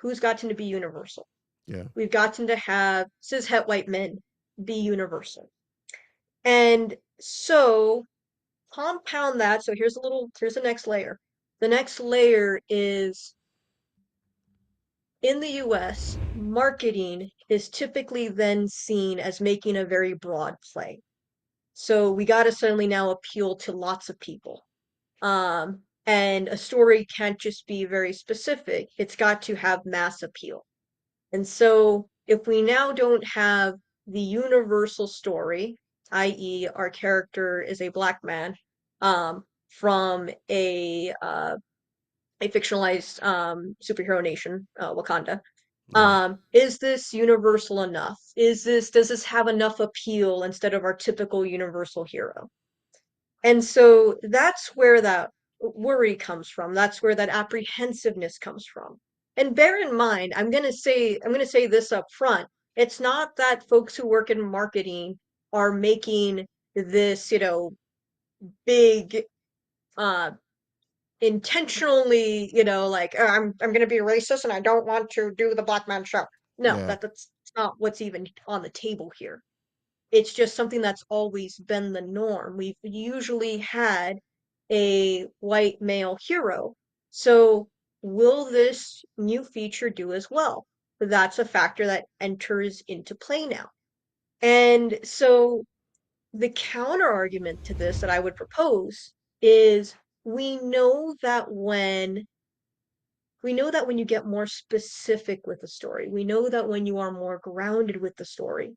Who's gotten to be universal? Yeah. We've gotten to have cishet white men be universal. And so compound that. So here's the next layer. The next layer is in the US, marketing is typically then seen as making a very broad play. So we got to suddenly now appeal to lots of people. And a story can't just be very specific, it's got to have mass appeal. And so if we now don't have the universal story, i.e., our character is a Black man from a fictionalized superhero nation, Wakanda, Yeah. is this universal enough? Does this have enough appeal instead of our typical universal hero? And so that's where that worry comes from. That's where that apprehensiveness comes from. And bear in mind, I'm going to say this up front. It's not that folks who work in marketing are making this, big uh intentionally, like, "Oh, I'm going to be racist and I don't want to do the Black Man show." No, Yeah. that's not what's even on the table here. It's just something that's always been the norm. We've usually had a white male hero. So will this new feature do as well? That's a factor that enters into play now. And so the counter argument to this that I would propose is we know that when you get more specific with the story, we know that when you are more grounded with the story,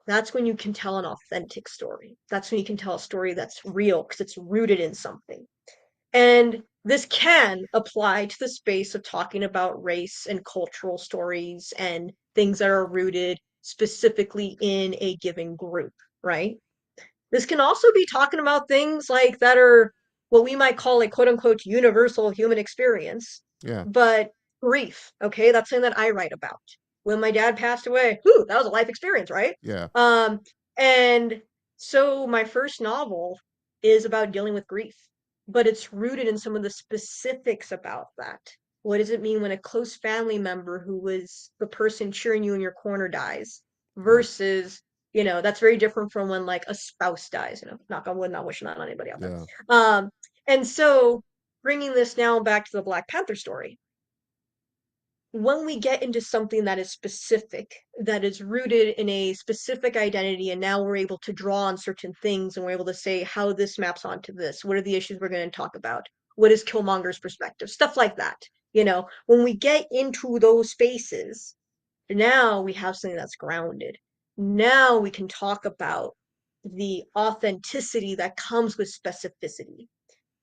that's when you can tell an authentic story. That's when you can tell a story that's real because it's rooted in something. And this can apply to the space of talking about race and cultural stories and things that are rooted specifically in a given group, right? This can also be talking about things like that are what we might call a quote unquote universal human experience, Yeah. but grief, okay? That's something that I write about. When my dad passed away, whew, that was a life experience, right? Yeah. Um, and so my first novel is about dealing with grief, but it's rooted in some of the specifics about that. What does it mean when a close family member who was the person cheering you in your corner dies Yeah. versus that's very different from when like a spouse dies, knock on wood, not wishing that on anybody out there. Yeah. And so bringing this now back to the Black Panther story, when we get into something that is specific, that is rooted in a specific identity, and now we're able to draw on certain things and we're able to say how this maps onto this, what are the issues we're going to talk about, what is Killmonger's perspective, stuff like that. When we get into those spaces, now we have something that's grounded. Now we can talk about the authenticity that comes with specificity.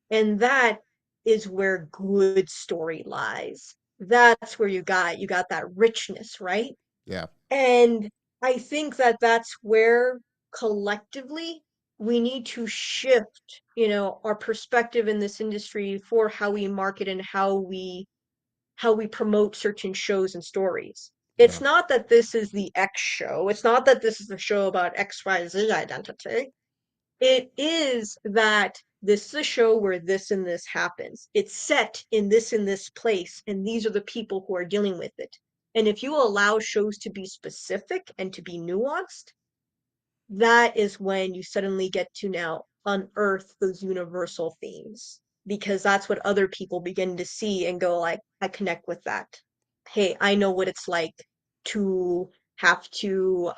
And that is where good story lies. That's where you got that richness, right? Yeah. And I think that that's where collectively we need to shift, our perspective in this industry for how we market and how we promote certain shows and stories. It's Yeah. not that this is the X show. It's not that this is a show about XYZ identity. It is that this is a show where this and this happens. It's set in this place, and these are the people who are dealing with it. And if you allow shows to be specific and to be nuanced, that is when you suddenly get to now unearth those universal themes, because that's what other people begin to see and go like, I connect with that. Hey, I know what it's like to have to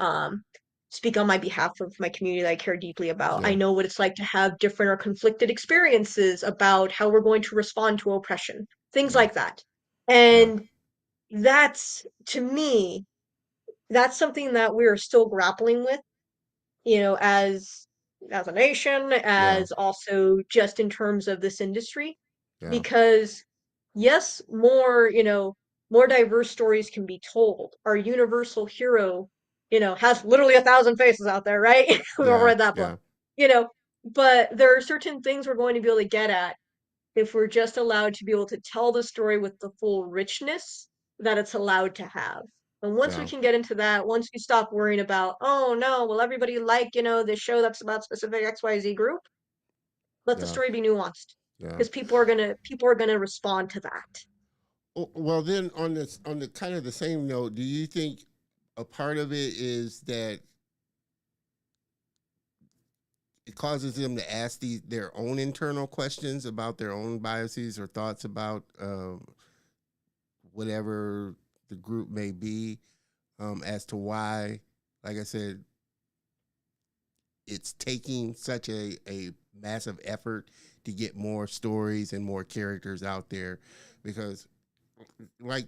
speak on my behalf of my community that I care deeply about. I Yeah. know what it's like to have different or conflicted experiences about how we're going to respond to oppression, things Yeah. like that. Yeah. And that's, to me, that's something that we're still grappling with, as a nation, Yeah. as also just in terms of this industry. Yeah. Because yes, more diverse stories can be told. Our universal hero, has literally 1,000 faces out there, right? We've all Yeah. read that book. Yeah. You know, but there are certain things we're going to be able to get at if we're just allowed to be able to tell the story with the full richness that it's allowed to have. And once we Yeah. can get into that, once we stop worrying about, oh no, will everybody like, this show that's about specific XYZ group, let the Yeah. story be nuanced. Yeah. Because people are gonna respond to that. Well, then on the kind of the same note, do you think a part of it is that it causes them to ask their own internal questions about their own biases or thoughts about whatever the group may be, as to why, like I said, it's taking such a massive effort to get more stories and more characters out there, because, like,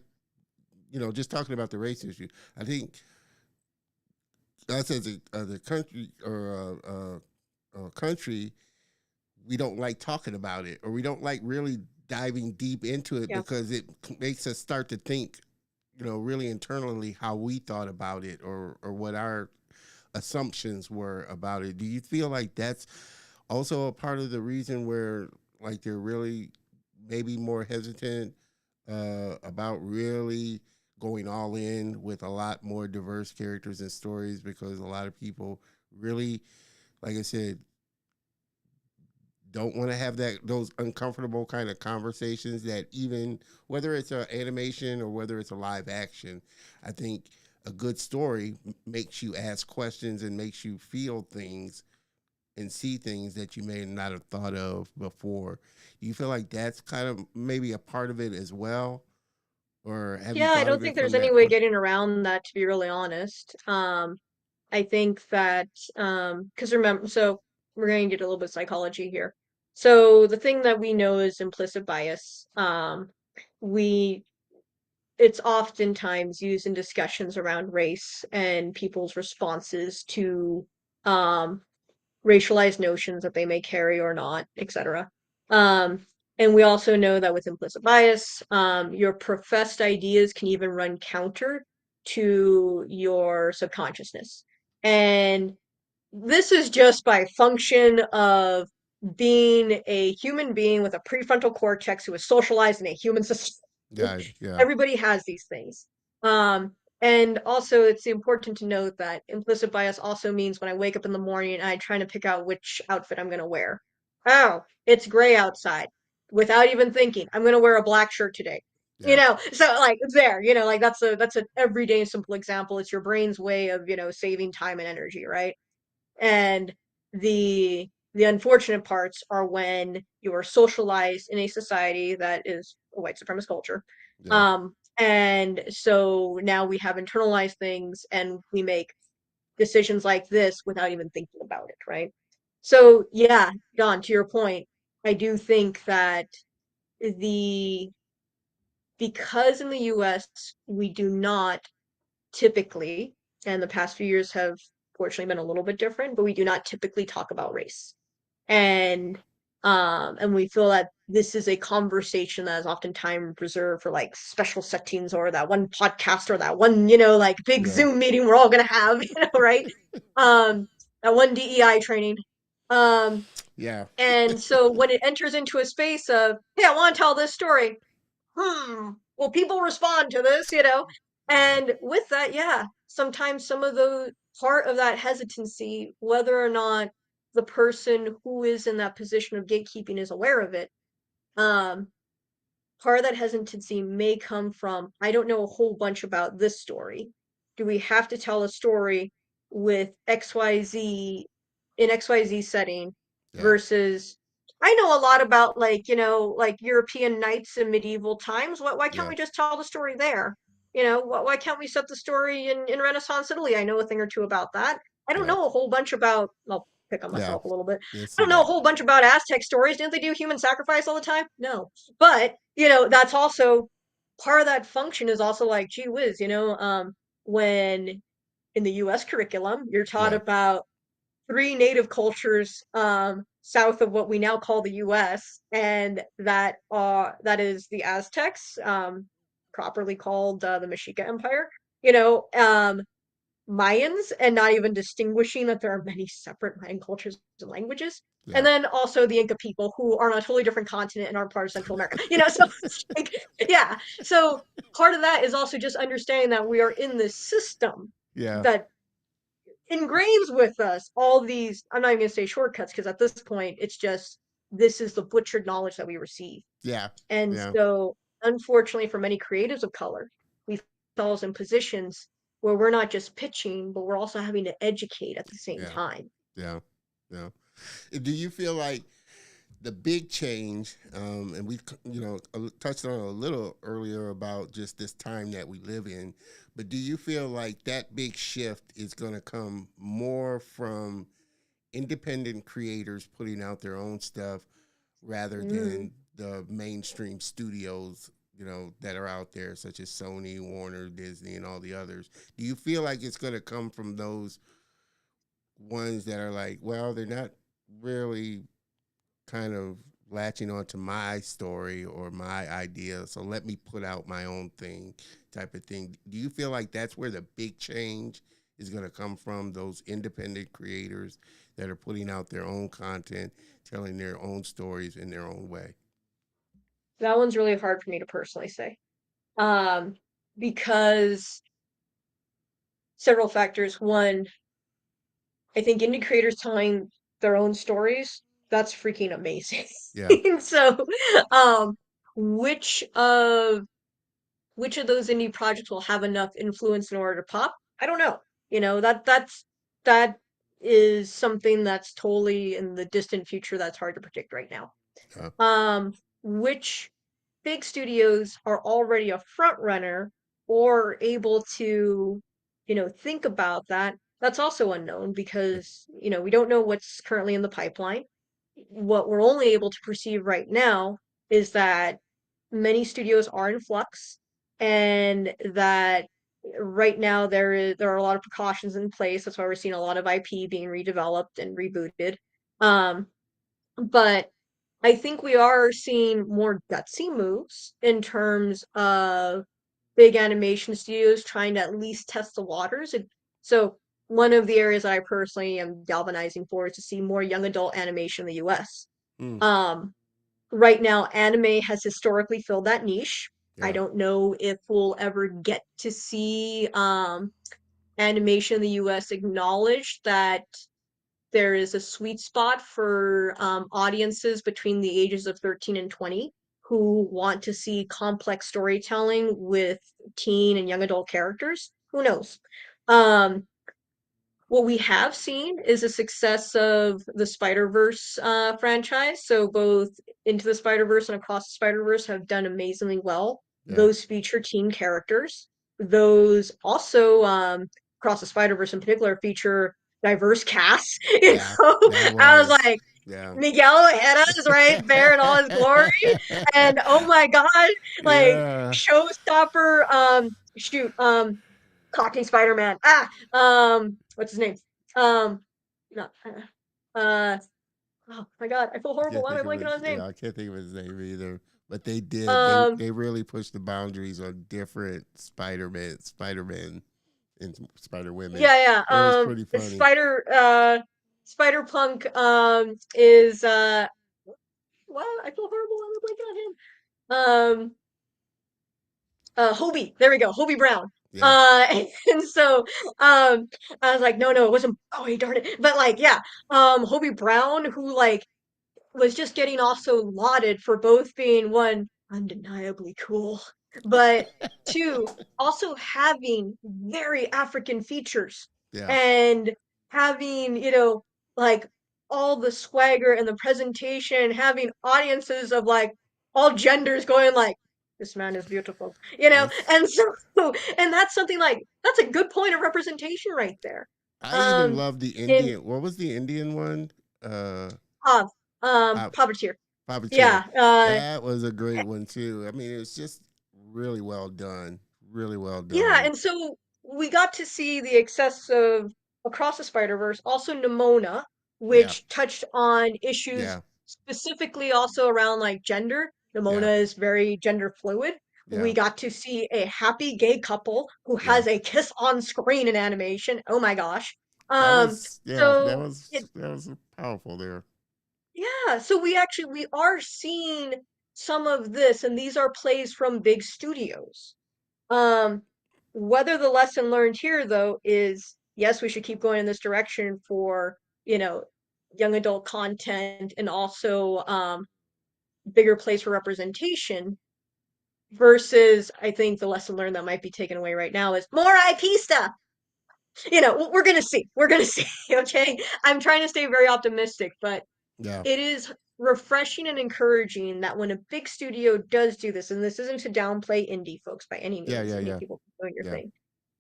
just talking about the race issue, I think us as a country or a country, we don't like talking about it, or we don't like really diving deep into it, Yeah. because it makes us start to think, really internally how we thought about it, or what our assumptions were about it. Do you feel like that's also a part of the reason where, like, they're really maybe more hesitant about really going all in with a lot more diverse characters and stories, because a lot of people really, like I said, don't want to have those uncomfortable kind of conversations, that even whether it's an animation or whether it's a live action, I think a good story makes you ask questions and makes you feel things and see things that you may not have thought of before. Do you feel like that's kind of maybe a part of it as well, or have you Yeah, I thought don't of think it there's from any that way point? getting around that, to be really honest. I think that, because remember, so we're going to get a little bit of psychology here. So the thing that we know is implicit bias. We It's oftentimes used in discussions around race and people's responses to um racialized notions that they may carry or not, etc. Um, and we also know that with implicit bias, your professed ideas can even run counter to your subconsciousness. And this is just by function of being a human being with a prefrontal cortex who is socialized in a human society. Yeah, yeah, Everybody has these things. Um, and also, it's important to note that implicit bias also means when I wake up in the morning and I'm trying to pick out which outfit I'm going to wear. Oh, it's gray outside. Without even thinking, I'm going to wear a black shirt today. yeah, So like it's there, like that's an everyday simple example. It's your brain's way of, saving time and energy, right? And the unfortunate parts are when you are socialized in a society that is a white supremacist culture. yeah, And so now we have internalized things and we make decisions like this without even thinking about it, right? So yeah, John, to your point, I do think that the because in the US we do not typically, and the past few years have fortunately been a little bit different, but we do not typically talk about race. And and we feel that this is a conversation that is oftentimes reserved for like special settings or that one podcast or that one, like big yeah, Zoom meeting we're all gonna have, right? Um, that one DEI training. Um, yeah, and so when it enters into a space of, hey, I want to tell this story, will people respond to this, yeah, and with that, yeah, sometimes some of the part of that hesitancy, whether or not the person who is in that position of gatekeeping is aware of it, um part of that hesitancy may come from, I don't know a whole bunch about this story. Do we have to tell a story with XYZ in XYZ setting Yeah. versus I know a lot about like, like European knights in medieval times. Why can't Yeah. we just tell the story there? Why can't we set the story in Renaissance Italy? I know a thing or two about that. I don't Yeah. know a whole bunch about, I'll pick on Yeah. myself a little bit. Yeah. I See don't know a that. whole bunch about Aztec stories. Didn't they do human sacrifice all the time? No. But, that's also part of that function is also like, gee whiz, when in the US curriculum, you're taught Yeah. about three native cultures south of what we now call the US, and that is the Aztecs, properly called the Mexica Empire, Mayans, and not even distinguishing that there are many separate Mayan cultures and languages. And Yeah. then also the Inca people who are on a totally different continent and aren't part of Central America. So it's like, yeah. So part of that is also just understanding that we are in this system Yeah. that engraves with us all these, I'm not even going to say shortcuts, because at this point it's just this is the butchered knowledge that we receive. Yeah. And Yeah. so unfortunately for many creatives of color, we find ourselves in positions where we're not just pitching, but we're also having to educate at the same Yeah. time. Yeah. Yeah. Do you feel like the big change, and we, touched on it a little earlier about just this time that we live in, but do you feel like that big shift is going to come more from independent creators putting out their own stuff rather Mm. than the mainstream studios, that are out there, such as Sony, Warner, Disney, and all the others? Do you feel like it's going to come from those ones that are like, well, they're not really kind of latching onto my story or my idea, so let me put out my own thing, type of thing? Do you feel like that's where the big change is going to come from, those independent creators that are putting out their own content, telling their own stories in their own way? That one's really hard for me to personally say. Um, because several factors. One, I think indie creators telling their own stories, that's freaking amazing. Yeah. So, um, which of which of those indie projects will have enough influence in order to pop? I don't know. That is something that's totally in the distant future that's hard to predict right now. Yeah. Which big studios are already a front runner or able to, think about that? That's also unknown because, we don't know what's currently in the pipeline. What we're only able to perceive right now is that many studios are in flux and that right now there are a lot of precautions in place. That's why we're seeing a lot of IP being redeveloped and rebooted. Um, but I think we are seeing more gutsy moves in terms of big animation studios trying to at least test the waters. So one of the areas that I personally am galvanizing for is to see more young adult animation in the US. Mm. Um, right now, anime has historically filled that niche. I Yeah. don't know if we'll ever get to see animation in the US acknowledge that there is a sweet spot for audiences between the ages of 13 and 20 who want to see complex storytelling with teen and young adult characters. Who knows? Um, what we have seen is a success of the Spider-Verse franchise. So both Into the Spider-Verse and Across the Spider-Verse have done amazingly well. Yeah. Those feature teen characters. Those also, Across the Spider-Verse in particular, feature diverse casts. Yeah. That I was was. like, Yeah. Miguel Ojeda is right there in all his glory. And oh my God, like Yeah. showstopper, shoot, Cockney Spider-Man. What's his name? Not, oh my God, I feel horrible. Can't Why am think I of blanking on his. his name? Yeah, I can't think of his name either. But they did. Um, They really pushed the boundaries on different Spider-Man, and Spider Women. yeah, It was pretty funny. Spider Punk, is, what? I feel horrible. Why am I blanking on him? Hobie. There we go. Hobie Brown. Yeah. And so, I was like, no, it wasn't. Oh, darn it. But like, yeah, Hobie Brown, who like was just getting also lauded for both being one, undeniably cool, but two, also having very African features. Yeah. and having, like all the swagger and the presentation, having audiences of like all genders going like, this man is beautiful, Yes. and so, and that's something like, that's a good point of representation right there. I even Um, love the in, Indian. What was the Indian one? uh, Pop, Puppeteer. Puppeteer. Yeah, That was a great one too. I mean, it was just really well done. Really well yeah, done. and so we got to see the excess of Across the Spider-Verse, also Nimona, Yeah. which touched on issues Yeah. specifically also around like gender. Yeah. Nimona is very gender fluid. We Yeah. got to see a happy gay couple who Yeah. has a kiss on screen in animation. Oh my gosh. That was yeah. So it, That was powerful there. yeah, so we are seeing some of this, and these are plays from big studios. Um, whether the lesson learned here, though, is yes, we should keep going in this direction for, you know, young adult content and also bigger place for representation, versus I think the lesson learned that might be taken away right now is more IP stuff. We're gonna see. We're gonna see. Okay. I'm trying to stay very optimistic, but Yeah. it is refreshing and encouraging that when a big studio does do this, and this isn't to downplay indie folks by any Yeah. means, Yeah. indie Yeah. people doing your Yeah. thing,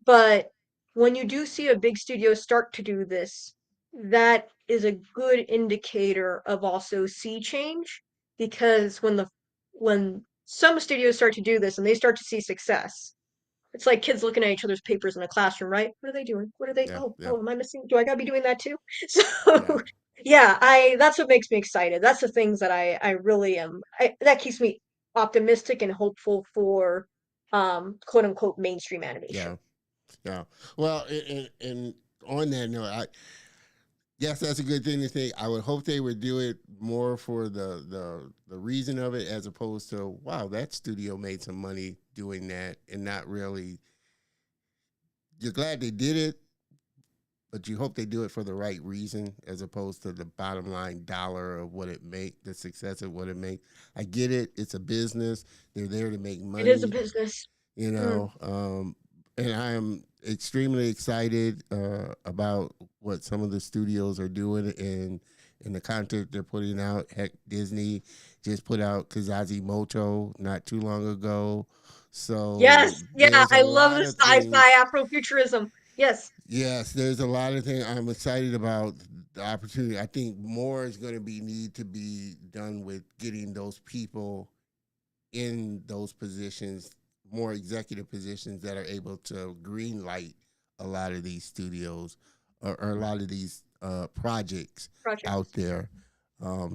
but when you do see a big studio start to do this, that is a good indicator of also sea change, because when some studios start to do this and they start to see success, it's like kids looking at each other's papers in a classroom, right? What are they doing? What are they? Yeah. Oh, Yeah. oh, am I missing? Do I gotta be doing that too? Yeah. So, yeah, I that's what makes me excited. That's the things that I really am. That keeps me optimistic and hopeful for, quote unquote mainstream animation. Yeah. Yeah. Well, and on that note, yes, that's a good thing to think. I would hope they would do it more for the reason of it, as opposed to wow, that studio made some money doing that, and not really. You're glad they did it, but you hope they do it for the right reason, as opposed to the bottom line dollar of what it make, the success of what it makes. I get it; it's a business. They're there to make It is a money, business. you Mm. know. And I am extremely excited about what some of the studios are doing and the content they're putting out. Heck, Disney just put out Kazazi Moto not too long ago. So Yes, yeah, there's a I love lot the of sci-fi things. Afrofuturism. Yes, Yes, there's a lot of things I'm excited about the opportunity. I think more is going to be need to be done with getting those people in those positions, more executive positions that are able to green light a lot of these studios or a lot of these projects out projects. there.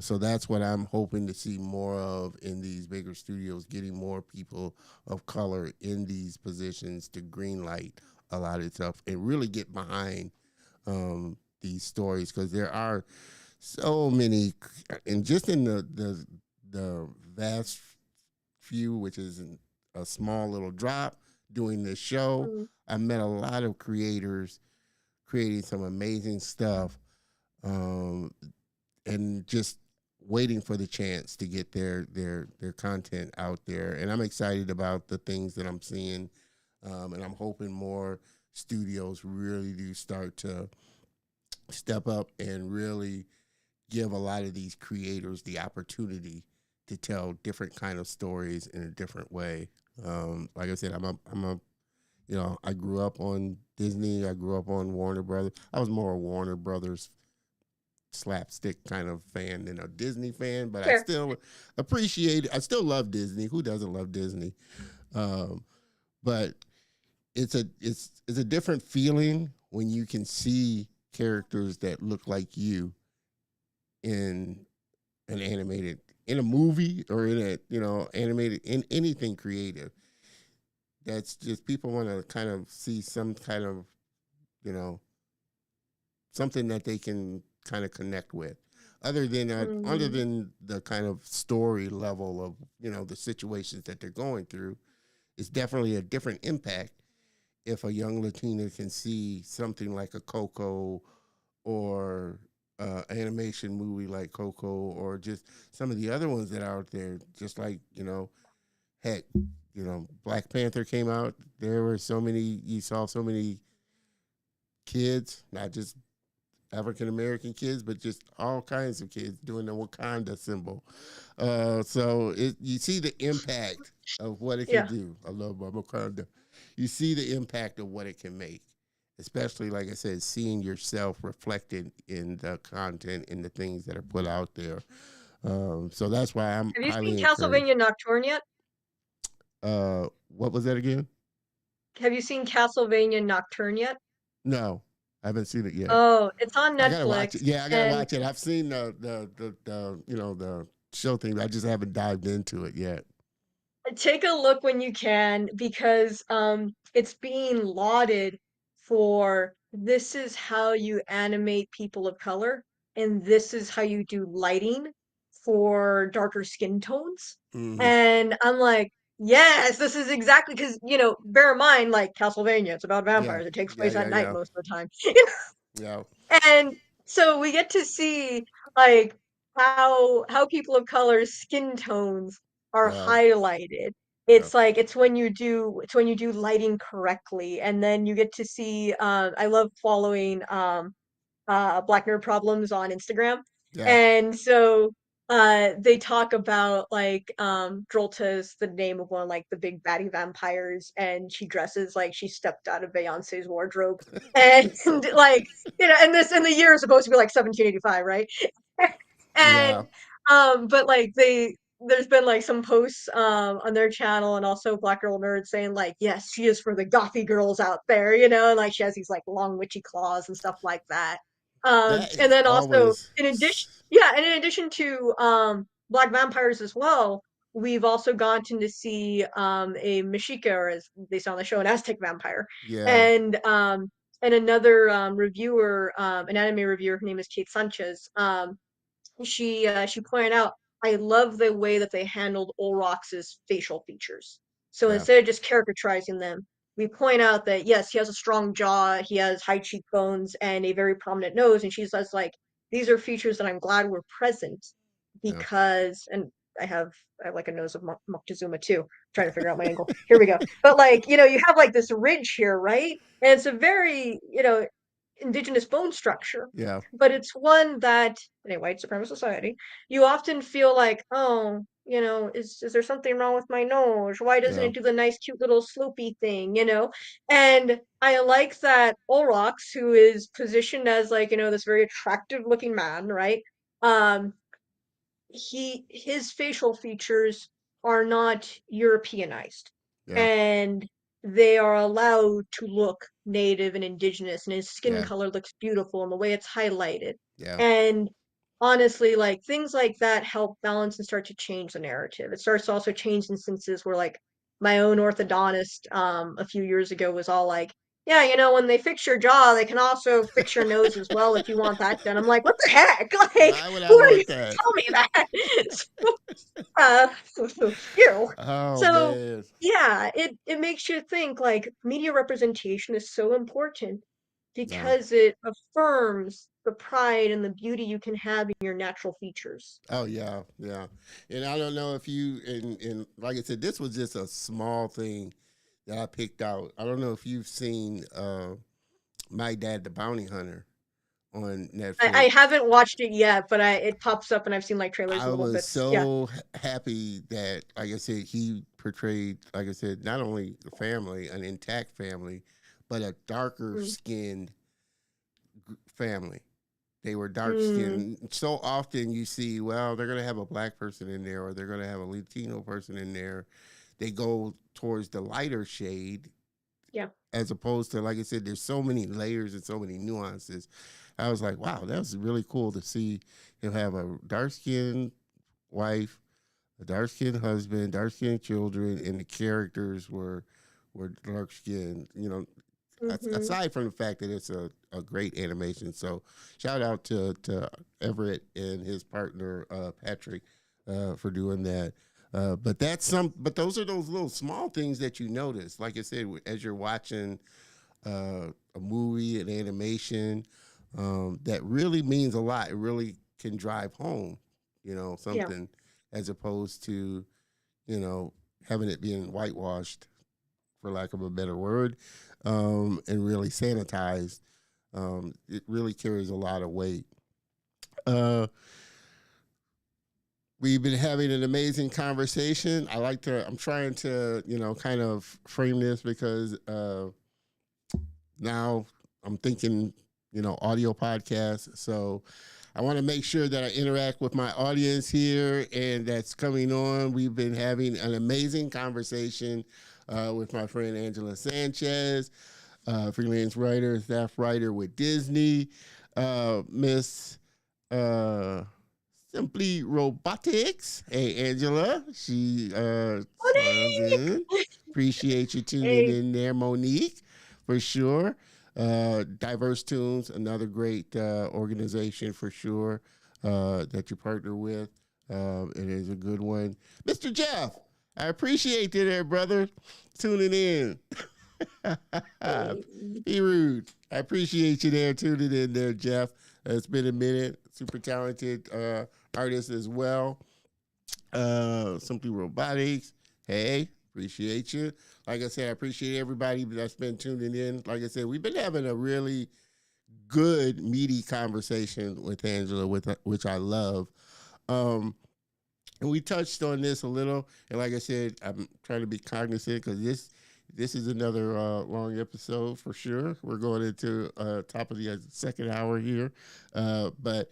So that's what I'm hoping to see more of in these bigger studios, getting more people of color in these positions to green light a lot of stuff and really get behind these stories, because there are so many, and just in the vast few, which is a small little drop doing this show. Mm. I met a lot of creators creating some amazing stuff, um, and just waiting for the chance to get their content out there. And I'm excited about the things that I'm seeing, and I'm hoping more studios really do start to step up and really give a lot of these creators the opportunity to tell different kind of stories in a different way. Like I said, I grew up on Disney. I grew up on Warner Brothers. I was more a Warner Brothers slapstick kind of fan than a Disney fan, but I Fair. still appreciate. I still love Disney. Who doesn't love Disney? Um, but it's a different feeling when you can see characters that look like you in an animated, in a movie, or in a animated, in anything creative. That's just, people want to kind of see some kind of, you know something that they can kind of connect with, other Mm. than the kind of story level of the situations that they're going through. It's definitely a different impact if a young Latina can see something like a Coco, or animation movie like Coco, or just some of the other ones that are out there. Just like, heck, Black Panther came out. There were so many. You saw so many kids, not just African American kids, but just all kinds of kids doing the Wakanda symbol. So you see the impact of what it can Yeah. do. I love my Wakanda. You see the impact of what it can make, especially like I said, seeing yourself reflected in the content and the things that are put out there. So that's why I'm Have you seen highly encouraged. Castlevania Nocturne yet? What was that again? Have you seen Castlevania Nocturne yet? No, I haven't seen it yet. Oh, it's on I gotta watch Netflix, it. Yeah, I gotta and watch it. I've seen the the show thing. I just haven't dived into it yet. take a look when you can because it's being lauded for this is how you animate people of color and this is how you do lighting for darker skin tones. Hmm. And I'm like, yes, this is exactly because bear in mind, like Castlevania, it's about Yeah, vampires. It takes yeah, place yeah, at night yeah, most of the time. yeah, And so we get to see like how people of color's skin tones are yeah, highlighted. yeah, It's when you do lighting correctly, and then you get to see. I love following Black Nerd Problems on Instagram. yeah. And so they talk about like Drolta's the name of one of like the big baddie vampires, and she dresses like she stepped out of Beyonce's wardrobe. And like, and the year is supposed to be like 1785, right? Yeah, And but like there's been like some posts on their channel and also Black Girl Nerd saying like, yes, she is for the gothy girls out there, and like she has these like long witchy claws and stuff like that. that And is then also always. in addition, yeah, and in addition to black vampires as well, we've also gotten to see a Mexica, or as they say on the show, an Aztec vampire. Yeah, And another reviewer, an anime reviewer, her name is Kate Sanchez. She pointed out, I love the way that they handled Olrox's facial features. So yeah, instead of just caricaturizing them, we point out that yes, he has a strong jaw, he has high cheekbones, and a very prominent nose. And she says like, these are features that I'm glad were present yeah, because, and I have like a nose of Moctezuma too. I'm trying to figure out my angle. Here we go. But like, you have like this ridge here, right? And it's a very, indigenous bone structure, yeah, but it's one that in a white supremacist society you often feel like, oh, is there something wrong with my nose? Why doesn't yeah, it do the nice cute little sloopy thing? And I like that Olrox, who is positioned as like, this very attractive looking man, right? um his facial features are not Europeanized, yeah, and they are allowed to look native and indigenous, and his skin yeah, color looks beautiful and the way it's highlighted. yeah, And honestly, like things like that help balance and start to change the narrative. It starts to also change instances where like my own orthodontist a few years ago was all like, yeah, when they fix your jaw, they can also fix your nose as well if you want that done. I'm like, what the heck? Like, Why would I who are you want to that? tell me that? uh, you. Oh So man, yeah, it makes you think like media representation is so important yeah. because it affirms the pride and the beauty you can have in your natural features. Oh yeah, yeah. And I don't know if you and like I said, this was just a small thing that I picked out. I don't know if you've seen My Dad the Bounty Hunter on I Netflix. haven't watched it yet, but it pops up and I've seen like trailers I and little was bits. Yeah. so happy that, like I said, he portrayed, like I said, not only a family, an intact family, but a darker Mm. skinned family. They were dark Mm. skinned. So often you see, well, they're going to have a black person in there or they're going to have a Latino person in there. They go towards the lighter shade Yeah. as opposed to, like I said, there's so many layers and so many nuances. I was like, wow, that was really cool to see him have a dark skinned wife, a dark skinned husband, dark skinned children, and the characters were dark skinned. Mm-hmm. Aside from the fact that it's a great animation. So shout out to Everett and his partner Patrick for doing that. But those are those little small things that you notice. Like I said, as you're watching a movie, an animation, that really means a lot. It really can drive home, Yeah. something as opposed to, you know, having it being whitewashed, for lack of a better word, and really sanitized. It really carries a lot of weight. Uh, we've been having an amazing conversation. I'm trying to, kind of frame this because now I'm thinking, audio podcast. So I want to make sure that I interact with my audience here and that's coming on. We've been having an amazing conversation with my friend Angela Sanchez, freelance writer, staff writer with Disney, Miss Simply Robotics. Hey, Angela, she chimed in. Appreciate you tuning Hey, in there, Monique, for sure. Diverse Tunes, another great organization for sure that you partner with. It is a good one. Mr. Jeff, I appreciate you there, brother, tuning in. hey. Be rude. I appreciate you there tuning in there, Jeff. It's been a minute. Super talented artist as well. Simply Robotics. Hey, appreciate you. Like I said, I appreciate everybody that's been tuning in. Like I said, we've been having a really good, meaty conversation with Angela, which I love. Um, and we touched on this a little. And like I said, I'm trying to be cognizant because this is another long episode for sure. We're going into top of the second hour here, but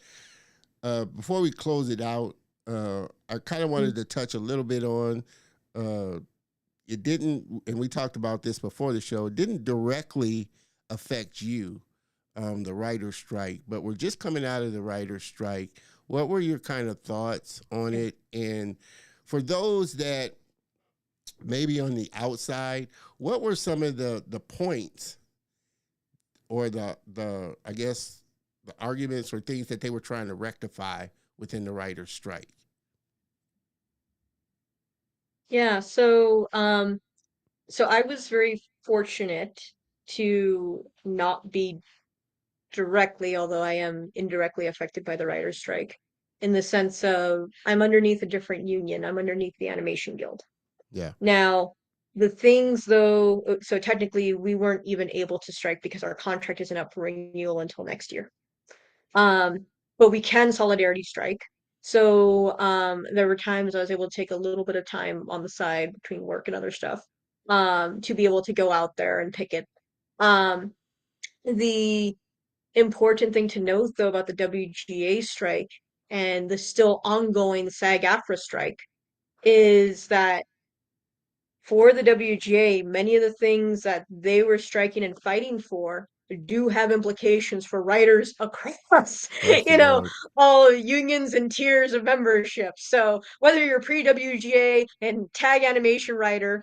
before we close it out, I kind of wanted to touch a little bit on uh, it didn't, and we talked about this before the show. It didn't directly affect you, the writer's strike, but we're just coming out of the writer's strike. What were your kind of thoughts on it? And for those that maybe on the outside, what were some of the points or the I guess the arguments or things that they were trying to rectify within the writer's strike? Yeah, so I was very fortunate to not be directly, although I am indirectly affected by the writer's strike, in the sense of I'm underneath a different union. I'm underneath the Animation Guild. Yeah, Now, the things though, so technically we weren't even able to strike because our contract isn't up for renewal until next year. But we can solidarity strike. So there were times I was able to take a little bit of time on the side between work and other stuff to be able to go out there and picket. Um, the important thing to note, though, about the WGA strike and the still ongoing SAG-AFTRA strike is that for the WGA, many of the things that they were striking and fighting for do have implications for writers across, across the you know, board. all unions and tiers of membership. So whether you're pre-WGA and tag animation writer,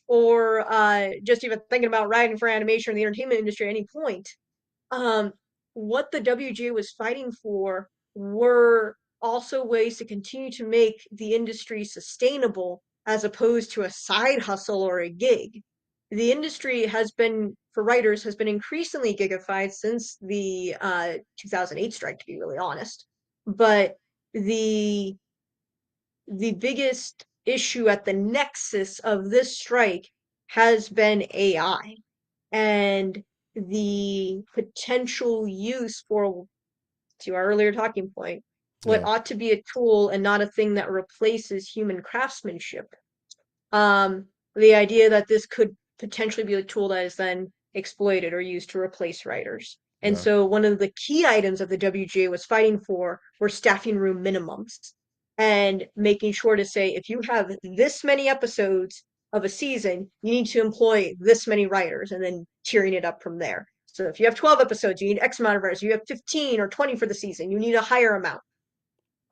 or just even thinking about writing for animation in the entertainment industry at any point, um, what the WGA was fighting for were also ways to continue to make the industry sustainable as opposed to a side hustle or a gig. The industry has been, for writers, has been increasingly gigified since the 2008 strike, to be really honest. But the the biggest issue at the nexus of this strike has been AI and the potential use for, to our earlier talking point, what Yeah, ought to be a tool and not a thing that replaces human craftsmanship. Um, the idea that this could potentially be a tool that is then exploited or used to replace writers. And yeah, so one of the key items that the WGA was fighting for were staffing room minimums and making sure to say if you have this many episodes of a season, you need to employ this many writers and then tiering it up from there. So if you have 12 episodes, you need X amount of writers. You have 15 or 20 for the season, you need a higher amount.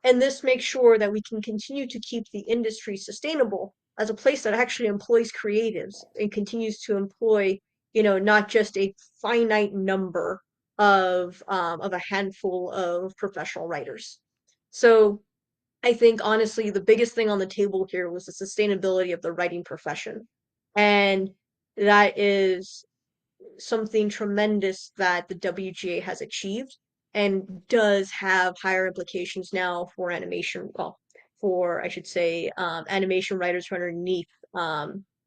And this makes sure that we can continue to keep the industry sustainable as a place that actually employs creatives and continues to employ, not just a finite number of a handful of professional writers. So I think honestly, the biggest thing on the table here was the sustainability of the writing profession. And that is something tremendous that the WGA has achieved and does have higher implications now for animation, well, for I should say, animation writers who are underneath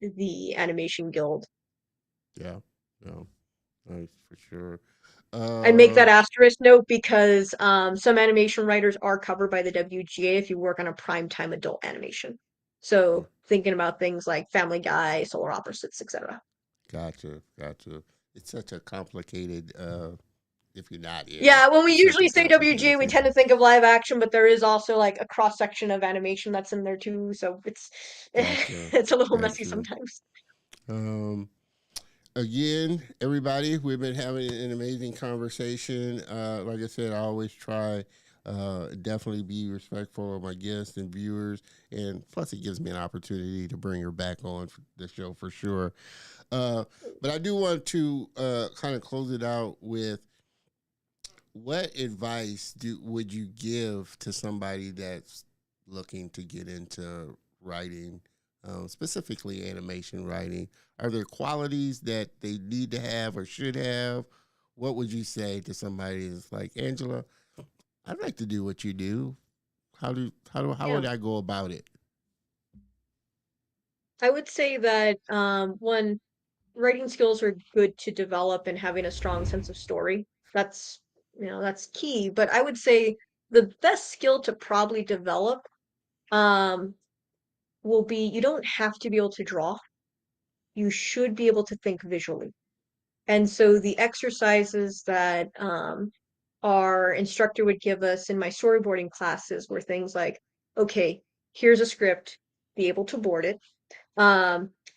the Animation Guild. yeah, yeah. Nice for sure. I make Uh, that asterisk note because some animation writers are covered by the WGA if you work on a primetime adult animation. So thinking about things like Family Guy, Solar Opposites, etc. gotcha, gotcha. It's such a complicated. If you're not in it, Yeah, when we it's such a usually say complicated WGA, we field. tend to think of live action, but there is also like a cross section of animation that's in there too. So it's Gotcha, it's a little messy gotcha. sometimes. Um, Again, everybody, we've been having an amazing conversation. Like I said, I always try definitely be respectful of my guests and viewers, and plus it gives me an opportunity to bring her back on the show for sure. Uh, but I do want to kind of close it out with what advice would you give to somebody that's looking to get into writing, specifically animation writing? Are there qualities that they need to have or should have? What would you say to somebody that's like, Angela, I'd like to do what you do. How Yeah, would I go about it? I would say that one, writing skills are good to develop, and having a strong sense of story. That's that's key. But I would say the best skill to probably develop um will be, you don't have to be able to draw. You should be able to think visually. And so the exercises that our instructor would give us in my storyboarding classes were things like, okay, here's a script, be able to board it.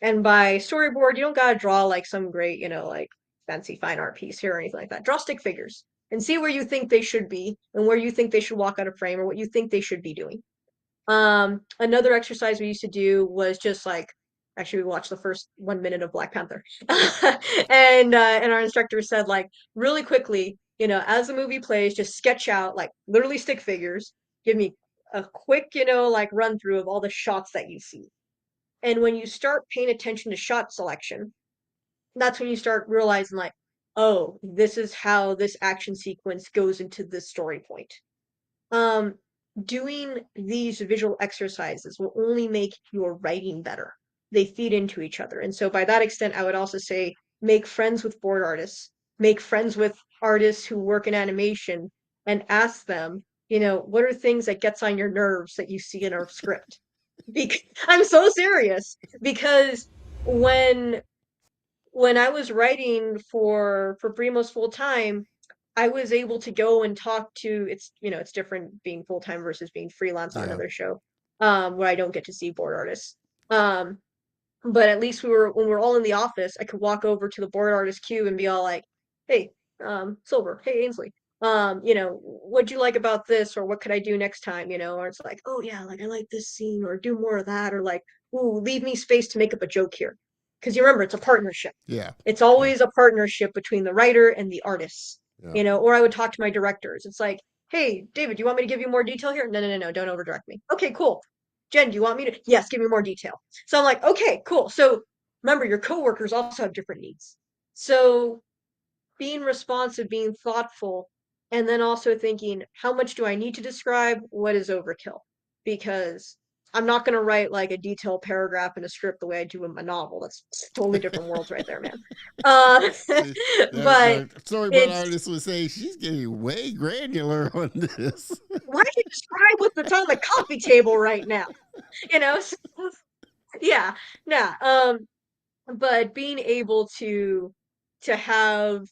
And by storyboard, you don't gotta draw like some great, like fancy fine art piece here or anything like that. Draw stick figures and see where you think they should be and where you think they should walk out of frame or what you think they should be doing. Another exercise we used to do was just like, actually we watched the first 1 minute of Black Panther. And our instructor said like really quickly, as the movie plays, just sketch out like literally stick figures, give me a quick, like run through of all the shots that you see. And when you start paying attention to shot selection, that's when you start realizing like, oh, this is how this action sequence goes into this story point. Um, Doing these visual exercises will only make your writing better. They feed into each other. And so by that extent, I would also say make friends with board artists, make friends with artists who work in animation, and ask them, what are things that gets on your nerves that you see in our script? Because I'm so serious because when when I was writing for Brimo's full time, I was able to go and talk to, it's different being full time versus being freelance on Yeah, another show, where I don't get to see board artists. Um, but at least when we were all in the office, I could walk over to the board artist queue and be all like, "Hey, Silver, hey Ainsley, what'd you like about this, or what could I do next time?" Or it's like, "Oh yeah, like I like this scene, or do more of that," or like, "Ooh, leave me space to make up a joke here," because you remember it's a partnership. yeah, It's yeah, always a partnership between the writer and the artist. yeah. Or I would talk to my directors. It's like, "Hey, David, do you want me to give you more detail here?" No, no, no, no, don't overdirect me. Okay, cool. Jen, do you want me to? Yes, give me more detail. So I'm like, okay, cool. So remember, your coworkers also have different needs. So being responsive, being thoughtful, and then also thinking, how much do I need to describe? What is overkill? Because I'm not going to write like a detailed paragraph in a script the way I do in my novel. That's totally different worlds right there, man. Uh, See, but the storyboard it's, artist would say she's getting way granular on this. why do you describe what's on the coffee table right now? So, yeah, nah. But being able to have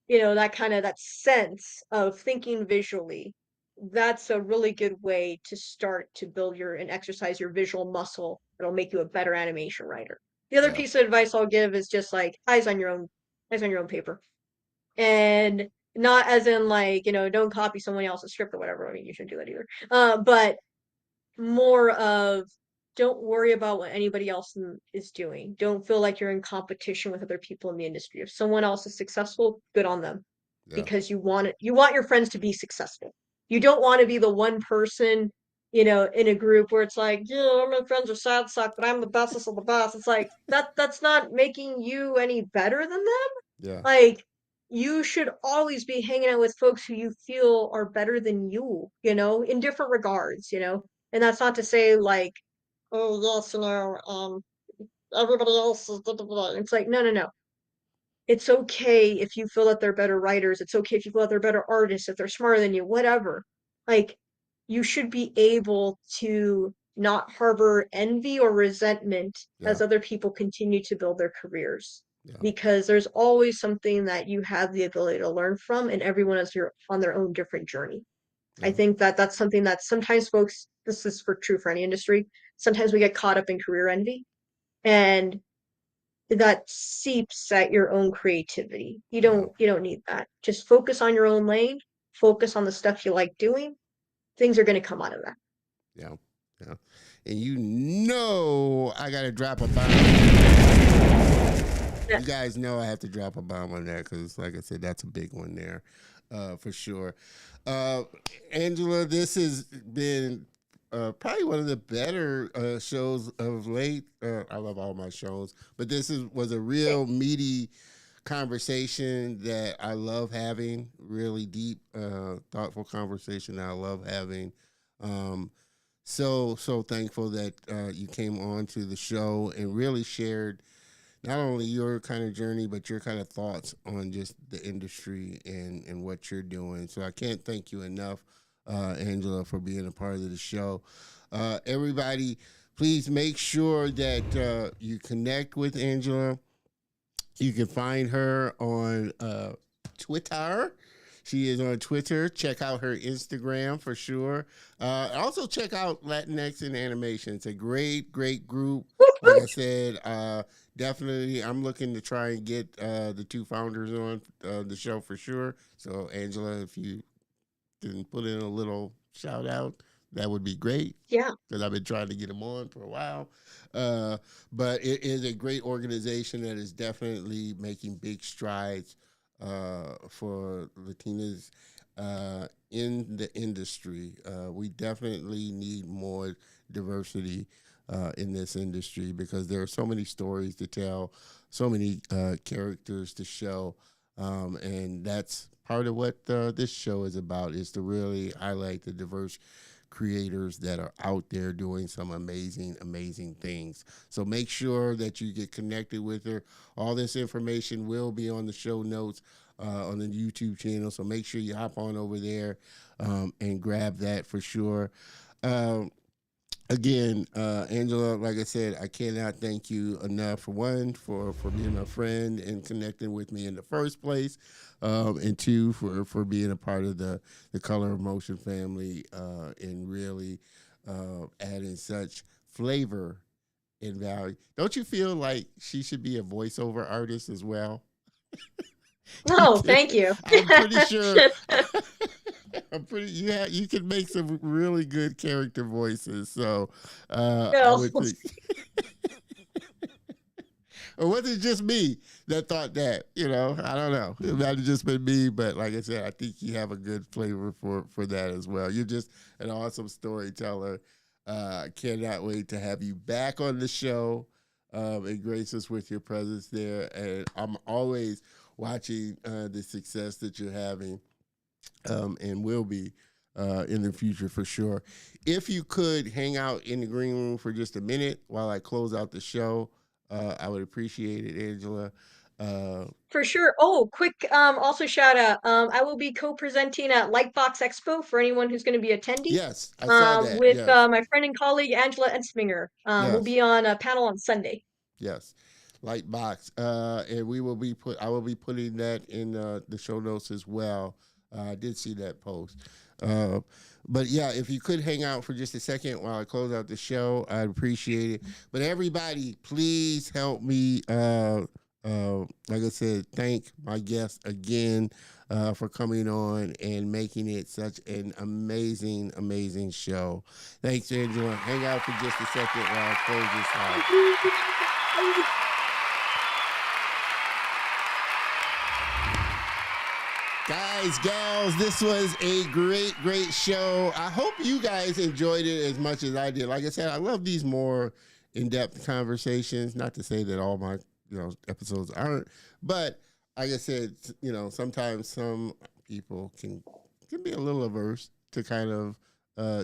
that kind of that sense of thinking visually, that's a really good way to start to build your and exercise your visual muscle that'll make you a better animation writer. The other Yeah, piece of advice I'll give is just like eyes on your own paper, and not as in like don't copy someone else's script or whatever. I mean, you shouldn't do that either. But more of, don't worry about what anybody else is doing. Don't feel like you're in competition with other people in the industry. If someone else is successful, good on them, yeah, because you want your friends to be successful. You don't want to be the one person, in a group where it's like, yeah, all my friends are sad suck, but I'm the bestest of the best. It's like that's not making you any better than them. yeah, Like, you should always be hanging out with folks who you feel are better than you, in different regards, and that's not to say like, oh yes, everybody else is da, da, da. It's like, no, no, no. It's okay if you feel that they're better writers. It's okay if you feel that they're better artists, if they're smarter than you, whatever. Like, you should be able to not harbor envy or resentment Yeah. as other people continue to build their careers. Yeah. Because there's always something that you have the ability to learn from, and everyone is on their own different journey. I Yeah. think that that's something that sometimes folks, this is for true for any industry, sometimes we get caught up in career envy. And that seeps at your own creativity. Yeah. You don't need that. Just focus on your own lane, focus on the stuff you like doing. Things are going to come out of that. Yeah. Yeah. And I got to drop a bomb. Yeah. You guys know I have to drop a bomb on that because, like I said, that's a big one there, for sure. Uh, Angela, this has been probably one of the better shows of late. I love all my shows, but was a real meaty conversation that I love having. Really deep, thoughtful conversation that I love having. Um, so thankful that you came on to the show and really shared not only your kind of journey, but your kind of thoughts on just the industry and what you're doing. So I can't thank you enough, Angela, for being a part of the show. Everybody, please make sure that you connect with Angela. You can find her on Twitter. She is on Twitter. Check out her Instagram for sure. Also, check out Latinx in Animation. It's a great, great group. Like I said, definitely, I'm looking to try and get the two founders on the show for sure. So, Angela, if you can put in a little shout out, that would be great. Yeah. Because I've been trying to get them on for a while. Uh, but it is a great organization that is definitely making big strides for Latinas in the industry. We definitely need more diversity in this industry because there are so many stories to tell, so many characters to show, and that's part of what this show is about, is to really highlight the diverse creators that are out there doing some amazing, amazing things. So make sure that you get connected with her. All this information will be on the show notes on the YouTube channel. So make sure you hop on over there and grab that for sure. Um, Again, Angela, like I said, I cannot thank you enough for one, for being my friend and connecting with me in the first place, and two, for being a part of the Color of Motion family and really adding such flavor and value. Don't you feel like she should be a voiceover artist as well? Oh, thank you. I'm pretty sure. I'm pretty. You can make some really good character voices. So I No. would think. Or was it just me that thought that? I don't know. It might have just been me, but like I said, I think you have a good flavor for that as well. You're just an awesome storyteller. Cannot wait to have you back on the show and grace us with your presence there. And I'm always watching the success that you're having and will be in the future for sure. If you could hang out in the green room for just a minute while I close out the show, I would appreciate it, Angela. For sure. Oh, quick also shout out. I will be co-presenting at Lightbox Expo for anyone who's going to be attending. Yes, I saw that. With Yes, my friend and colleague Angela Ensminger. We'll yes, be on a panel on Sunday. yes. Light box, and we will be put. I will be putting that in the show notes as well. I did see that post. Uh, but yeah, if you could hang out for just a second while I close out the show, I'd appreciate it. But everybody, please help me. Like I said, thank my guest again for coming on and making it such an amazing, amazing show. Thanks, Angela. Hang out for just a second while I close this out. Guys, gals, this was a great, great show. I hope you guys enjoyed it as much as I did. Like I said, I love these more in-depth conversations. Not to say that all my episodes aren't, but like I said, sometimes some people can be a little averse to kind of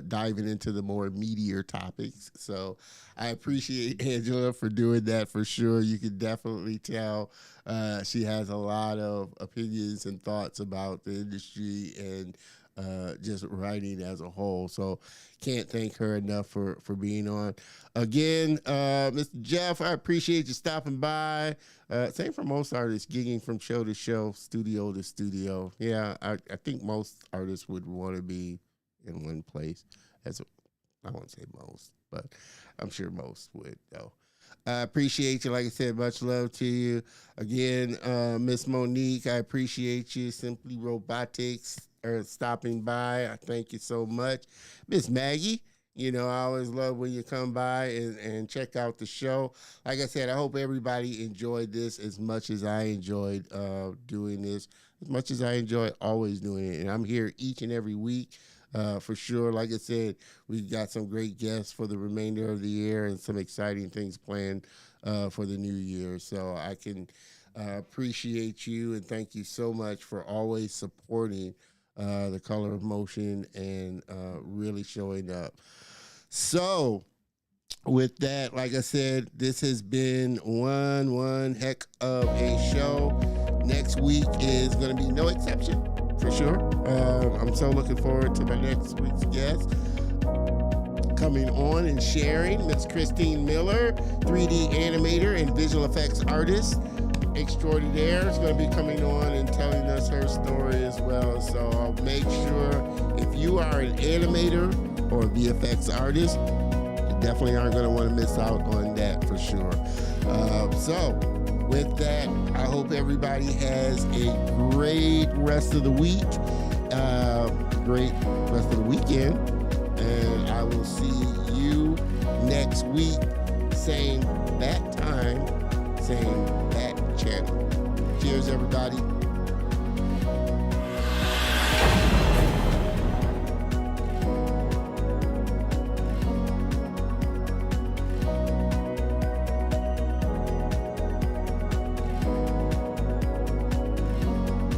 diving into the more meatier topics. So I appreciate Angela for doing that for sure. You can definitely tell she has a lot of opinions and thoughts about the industry and just writing as a whole. So can't thank her enough for being on. Again, Mr. Jeff, I appreciate you stopping by. Same for most artists, gigging from show to show, studio to studio. Yeah, I think most artists would want to be in one place. I won't say most, but I'm sure most would, though. I appreciate you. Like I said, much love to you. Again, Miss Monique, I appreciate you. Simply Robotics stopping by. I thank you so much. Miss Maggie, I always love when you come by and check out the show. Like I said, I hope everybody enjoyed this as much as I enjoyed doing this, as much as I enjoy always doing it. And I'm here each and every week. For sure. Like I said, we've got some great guests for the remainder of the year and some exciting things planned for the new year. So I can appreciate you and thank you so much for always supporting the Color of Motion and really showing up. So with that, like I said, this has been one heck of a show. Next week is going to be no exception. For sure. I'm so looking forward to my next week's guest coming on and sharing. Miss Christine Miller, 3D animator and visual effects artist extraordinaire, is going to be coming on and telling us her story as well. So I'll make sure if you are an animator or a VFX artist, you definitely aren't going to want to miss out on that for sure. So with that, I hope everybody has a great rest of the week, great rest of the weekend, and I will see you next week, same bat time, same bat channel. Cheers, everybody.